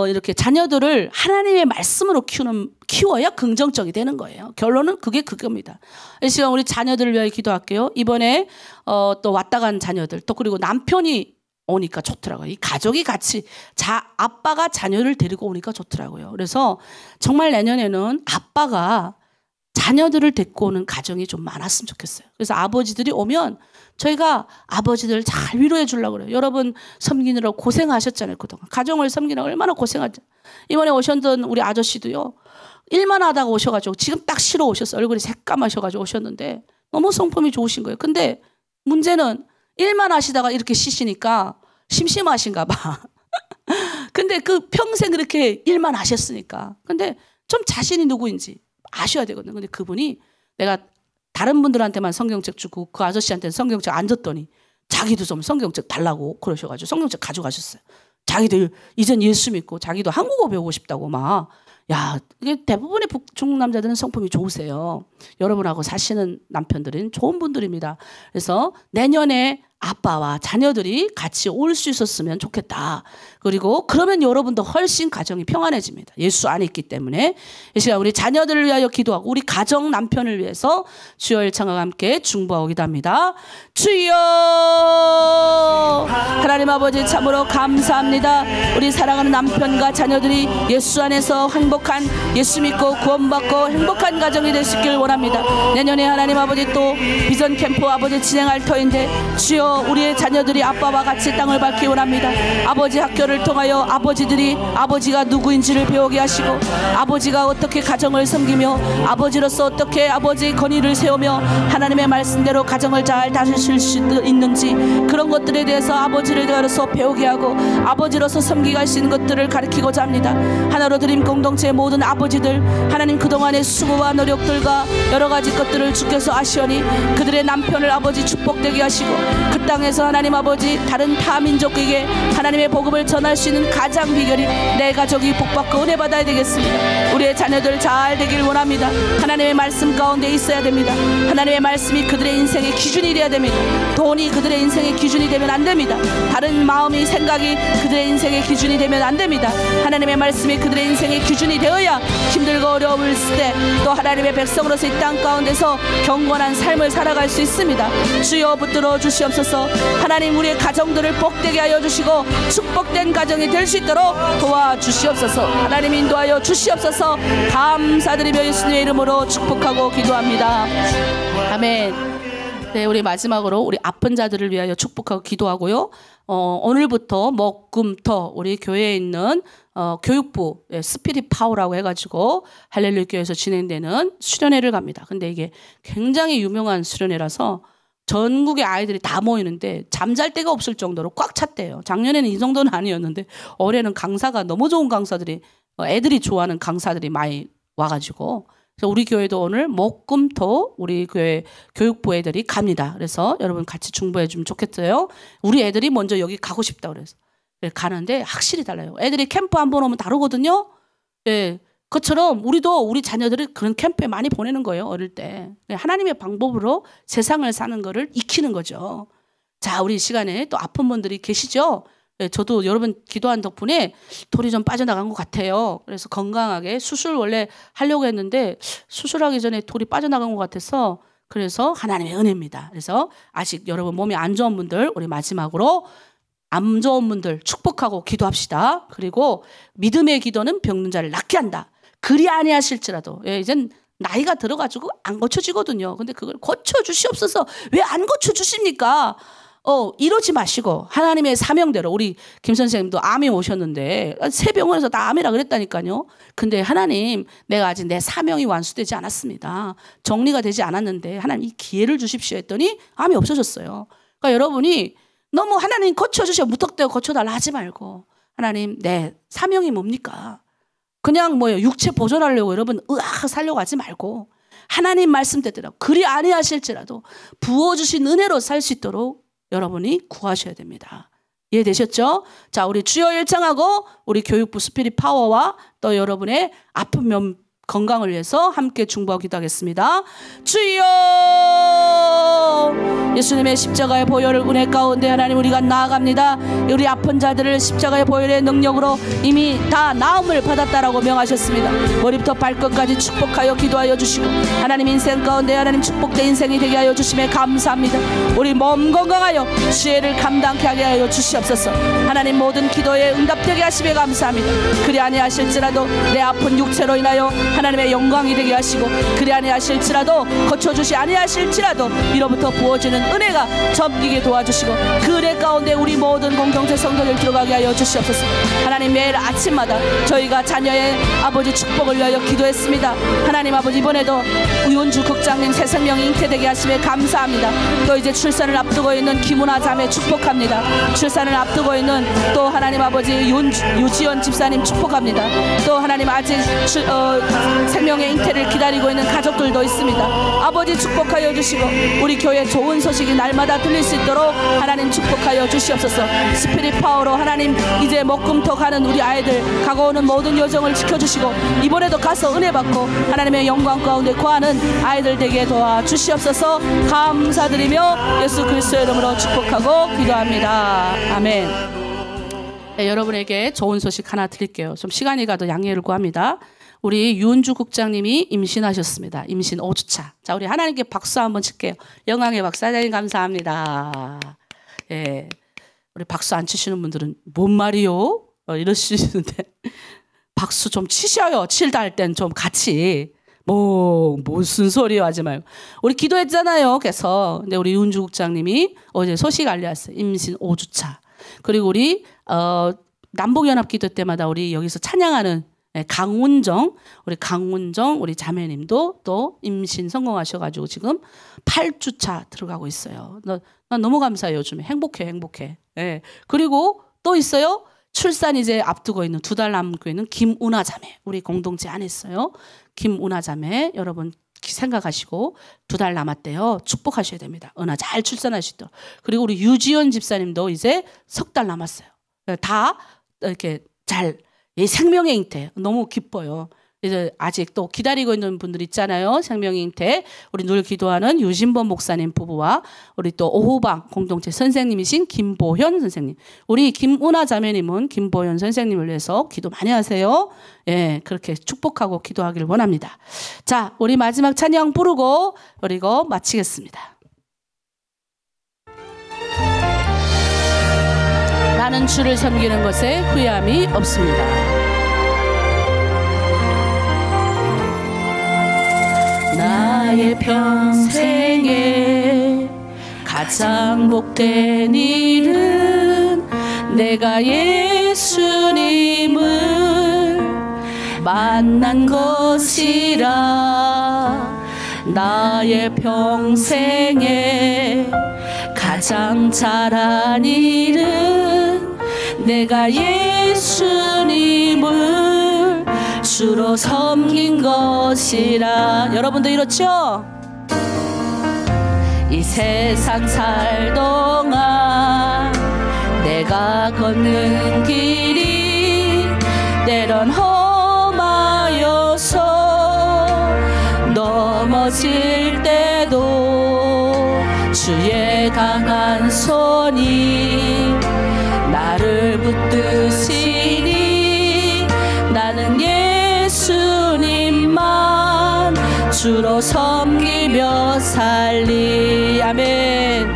이렇게 자녀들을 하나님의 말씀으로 키워야 긍정적이 되는 거예요. 결론은 그겁니다. 이 시간 우리 자녀들을 위하여 기도할게요. 이번에 또 왔다 간 자녀들 또 그리고 남편이 오니까 좋더라고요. 이 가족이 같이 아빠가 자녀를 데리고 오니까 좋더라고요. 그래서 정말 내년에는 아빠가 자녀들을 데리고 오는 가정이 좀 많았으면 좋겠어요. 그래서 아버지들이 오면 저희가 아버지들 잘 위로해 주려고 그래요. 여러분 섬기느라고 고생하셨잖아요. 그동안 가정을 섬기느라고 얼마나 고생하죠. 이번에 오셨던 우리 아저씨도요. 일만 하다가 오셔가지고 지금 딱 쉬러 오셨어요. 얼굴이 새까마셔가지고 오셨는데 너무 성품이 좋으신 거예요. 근데 문제는 일만 하시다가 이렇게 쉬시니까 심심하신가 봐. 근데 그 평생 그렇게 일만 하셨으니까. 근데 좀 자신이 누구인지 아셔야 되거든요. 근데 그분이 내가 다른 분들한테만 성경책 주고 그 아저씨한테는 성경책 안 줬더니 자기도 좀 성경책 달라고 그러셔가지고 성경책 가져가셨어요. 자기도 이젠 예수 믿고 자기도 한국어 배우고 싶다고 막. 야, 이게 대부분의 북중 남자들은 성품이 좋으세요. 여러분하고 사시는 남편들은 좋은 분들입니다. 그래서 내년에 아빠와 자녀들이 같이 올 수 있었으면 좋겠다. 그리고 그러면 여러분도 훨씬 가정이 평안해집니다. 예수 안에 있기 때문에. 이 시간 우리 자녀들을 위하여 기도하고 우리 가정 남편을 위해서 주여 일창과 함께 중보하고 기도합니다. 주여 하나님 아버지 참으로 감사합니다. 우리 사랑하는 남편과 자녀들이 예수 안에서 행복한 예수 믿고 구원받고 행복한 가정이 될 수 있길 원합니다. 내년에 하나님 아버지 또 비전 캠프 아버지 진행할 터인데 주여 우리의 자녀들이 아빠와 같이 땅을 밟기 원합니다. 아버지 학교를 통하여 아버지들이 아버지가 누구인지를 배우게 하시고 아버지가 어떻게 가정을 섬기며 아버지로서 어떻게 아버지의 건의를 세우며 하나님의 말씀대로 가정을 잘 다스릴 수 있는지 그런 것들에 대해서 아버지를 대하여서 배우게 하고 아버지로서 섬기게 할 수 있는 것들을 가르치고자 합니다. 하나로 드림 공동체의 모든 아버지들 하나님 그동안의 수고와 노력들과 여러 가지 것들을 주께서 아시오니 그들의 남편을 아버지 축복되게 하시고 그 땅에서 하나님 아버지 다른 타민족에게 하나님의 복음을 전할 수 있는 가장 비결이 내 가족이 복받고 은혜 받아야 되겠습니다. 우리의 자녀들 잘 되길 원합니다. 하나님의 말씀 가운데 있어야 됩니다. 하나님의 말씀이 그들의 인생의 기준이 되어야 됩니다. 돈이 그들의 인생의 기준이 되면 안 됩니다. 다른 마음이 생각이 그들의 인생의 기준이 되면 안 됩니다. 하나님의 말씀이 그들의 인생의 기준이 되어야 힘들고 어려움을 쓸 때 또 하나님의 백성으로서 이 땅 가운데서 경건한 삶을 살아갈 수 있습니다. 주여 붙들어 주시옵소서. 하나님 우리의 가정들을 복되게 하여 주시고 축복된 가정이 될 수 있도록 도와주시옵소서. 하나님 인도하여 주시옵소서. 감사드리며 예수님의 이름으로 축복하고 기도합니다. 아멘. 네, 우리 마지막으로 우리 아픈 자들을 위하여 축복하고 기도하고요. 오늘부터 목금토 우리 교회에 있는 교육부 스피릿 파워라고 해가지고 할렐루야 교회에서 진행되는 수련회를 갑니다. 근데 이게 굉장히 유명한 수련회라서 전국의 아이들이 다 모이는데 잠잘 데가 없을 정도로 꽉 찼대요. 작년에는 이 정도는 아니었는데 올해는 강사가 너무 좋은 강사들이 애들이 좋아하는 강사들이 많이 와가지고 그래서 우리 교회도 오늘 목금토 우리 교회 교육부 애들이 갑니다. 그래서 여러분 같이 중보해 주면 좋겠어요. 우리 애들이 먼저 여기 가고 싶다 그래서 가는데 확실히 달라요. 애들이 캠프 한 번 오면 다르거든요. 예, 그것처럼 우리도 우리 자녀들을 그런 캠프에 많이 보내는 거예요. 어릴 때 하나님의 방법으로 세상을 사는 거를 익히는 거죠. 자, 우리 이 시간에 또 아픈 분들이 계시죠. 예, 저도 여러분 기도한 덕분에 돌이 좀 빠져나간 것 같아요. 그래서 건강하게 수술 원래 하려고 했는데 수술하기 전에 돌이 빠져나간 것 같아서 그래서 하나님의 은혜입니다. 그래서 아직 여러분 몸이 안 좋은 분들 우리 마지막으로 안 좋은 분들 축복하고 기도합시다. 그리고 믿음의 기도는 병든 자를 낫게 한다. 그리 아니하실지라도 이젠 나이가 들어가지고 안 고쳐지거든요. 근데 그걸 고쳐주시옵소서. 왜 안 고쳐주십니까? 이러지 마시고 하나님의 사명대로 우리 김 선생님도 암이 오셨는데 새 병원에서 다 암이라 그랬다니까요. 근데 하나님 내가 아직 내 사명이 완수되지 않았습니다. 정리가 되지 않았는데 하나님 이 기회를 주십시오 했더니 암이 없어졌어요. 그러니까 여러분이 너무 하나님 고쳐주셔 무턱대고 고쳐달라 하지 말고 하나님 내 사명이 뭡니까? 그냥 육체 보존하려고 여러분 으악 살려고 하지 말고 하나님 말씀대로 그리 아니하실지라도 부어주신 은혜로 살 수 있도록 여러분이 구하셔야 됩니다. 이해되셨죠? 자, 우리 주여 일창하고 우리 교육부 스피릿 파워와 또 여러분의 아픈 면 건강을 위해서 함께 중보하고 기도하겠습니다. 주여 예수님의 십자가의 보혈을 은혜 가운데 하나님 우리가 나아갑니다. 우리 아픈 자들을 십자가의 보혈의 능력으로 이미 다 나음을 받았다라고 명하셨습니다. 머리부터 발끝까지 축복하여 기도하여 주시고 하나님 인생 가운데 하나님 축복된 인생이 되게 하여 주심에 감사합니다. 우리 몸 건강하여 죄를 감당케 하게 하여 주시옵소서. 하나님 모든 기도에 응답되게 하심에 감사합니다. 그리 아니하실지라도 내 아픈 육체로 인하여 하나님의 영광이 되게 하시고 그리 아니하실지라도 고쳐주시 아니하실지라도 이로부터 부어지는 은혜가 점기게 도와주시고 그 은혜 가운데 우리 모든 공동체 성도들 들어가게 하여 주시옵소서. 하나님 매일 아침마다 저희가 자녀의 아버지 축복을 위하여 기도했습니다. 하나님 아버지 이번에도 우윤주 국장님 새 생명 잉태되게 하심에 감사합니다. 또 이제 출산을 앞두고 있는 김은아 자매 축복합니다. 출산을 앞두고 있는 또 하나님 아버지 유지연 집사님 축복합니다. 또 하나님 아직 생명의 잉태를 기다리고 있는 가족들도 있습니다. 아버지 축복하여 주시고 우리 교회 좋은 소식이 날마다 들릴 수 있도록 하나님 축복하여 주시옵소서. 스피릿 파워로 하나님 이제 목금토 가는 우리 아이들 가고 오는 모든 여정을 지켜주시고 이번에도 가서 은혜 받고 하나님의 영광 가운데 거하는 아이들 되게 도와주시옵소서. 감사드리며 예수 그리스도의 이름으로 축복하고 기도합니다. 아멘. 네, 여러분에게 좋은 소식 하나 드릴게요. 좀 시간이 가도 양해를 구합니다. 우리 유은주 국장님이 임신하셨습니다. 임신 5주차. 자, 우리 하나님께 박수 한번 칠게요. 영광의 박수. 하나님 감사합니다. 예, 우리 박수 안 치시는 분들은 뭔 말이요? 이러시는데 박수 좀 치셔요. 칠다 할 땐 좀 같이. 무슨 소리요 하지 말고. 우리 기도했잖아요. 그래서 근데 우리 유은주 국장님이 어제 소식 알려왔어요. 임신 5주차. 그리고 우리 남북연합기도 때마다 우리 여기서 찬양하는 강운정 우리 자매님도 또 임신 성공하셔가지고 지금 8주차 들어가고 있어요. 나 너무 감사해요. 요즘에 행복해. 예. 그리고 또 있어요. 출산 이제 앞두고 있는 2달 남고 있는 김은아 자매 우리 공동체 안에 있어요. 김은아 자매 여러분 생각하시고 2달 남았대요. 축복하셔야 됩니다. 은아 잘 출산하시도록. 그리고 우리 유지연 집사님도 이제 3달 남았어요. 다 이렇게 잘 이 생명의 잉태 너무 기뻐요. 이제 아직 또 기다리고 있는 분들 있잖아요. 생명의 잉태 우리 늘 기도하는 유진범 목사님 부부와 우리 또 오후방 공동체 선생님이신 김보현 선생님 우리 김은아 자매님은 김보현 선생님을 위해서 기도 많이 하세요. 예, 그렇게 축복하고 기도하기를 원합니다. 자, 우리 마지막 찬양 부르고 그리고 마치겠습니다. 나는 주를 섬기는 것에 후회함이 없습니다. 나의 평생에 가장 복된 일은 내가 예수님을 만난 것이라. 나의 평생에 가장 잘한 일은 내가 예수님을 주로 섬긴 것이라. 여러분도 이렇죠? 이 세상 살 동안 내가 걷는 길이 때론 험하여서 넘어질 때도 주의 강한 손이 나를 붙드시니 나는 예수님만 주로 섬기며 살 살리. 아멘.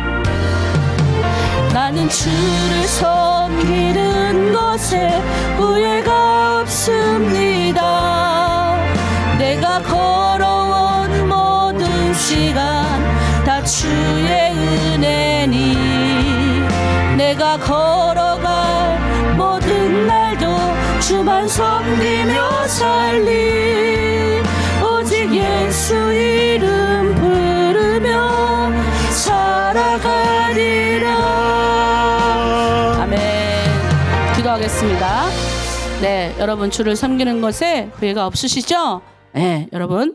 나는 주를 섬기는 것에 후회가 없습니다. 내가 걸어온 모든 시간 다 주의 은혜니, 내가 걸어갈 모든 날도 주만 섬기며 살리. 오직 예수 이름 부르며 살아가리라. 아멘. 기도하겠습니다. 네, 여러분 주를 섬기는 것에 후회가 없으시죠? 네, 여러분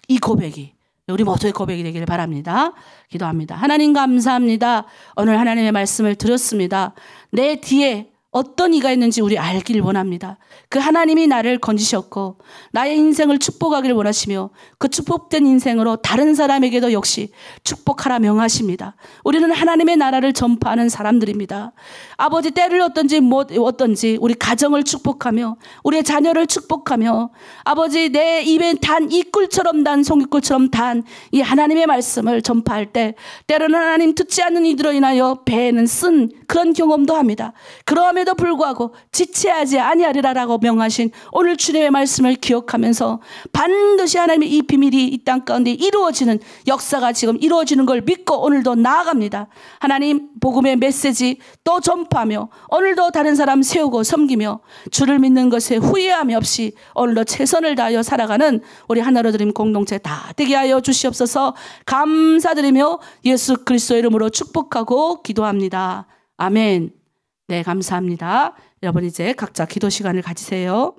이 고백이 우리 모두의 고백이 되기를 바랍니다. 기도합니다. 하나님 감사합니다. 오늘 하나님의 말씀을 들었습니다. 내 뒤에 어떤 이가 있는지 우리 알길 원합니다. 그 하나님이 나를 건지셨고 나의 인생을 축복하기를 원하시며 그 축복된 인생으로 다른 사람에게도 역시 축복하라 명하십니다. 우리는 하나님의 나라를 전파하는 사람들입니다. 아버지, 때를 어떤지 우리 가정을 축복하며 우리의 자녀를 축복하며 아버지, 내 입에 단 이 꿀처럼 단 송이꿀처럼 단 이 하나님의 말씀을 전파할 때 때로는 하나님 듣지 않는 이들로 인하여 배에는 쓴 그런 경험도 합니다. 그럼에도 불구하고 지체하지 아니하리라라고 명하신 오늘 주님의 말씀을 기억하면서 반드시 하나님의 이 비밀이 이 땅 가운데 이루어지는 역사가 지금 이루어지는 걸 믿고 오늘도 나아갑니다. 하나님 복음의 메시지 또 전파하며 오늘도 다른 사람 세우고 섬기며 주를 믿는 것에 후회함이 없이 오늘도 최선을 다하여 살아가는 우리 하나로 드림 공동체 다 되게 하여 주시옵소서. 감사드리며 예수 그리스도의 이름으로 축복하고 기도합니다. 아멘. 네, 감사합니다. 여러분 이제 각자 기도 시간을 가지세요.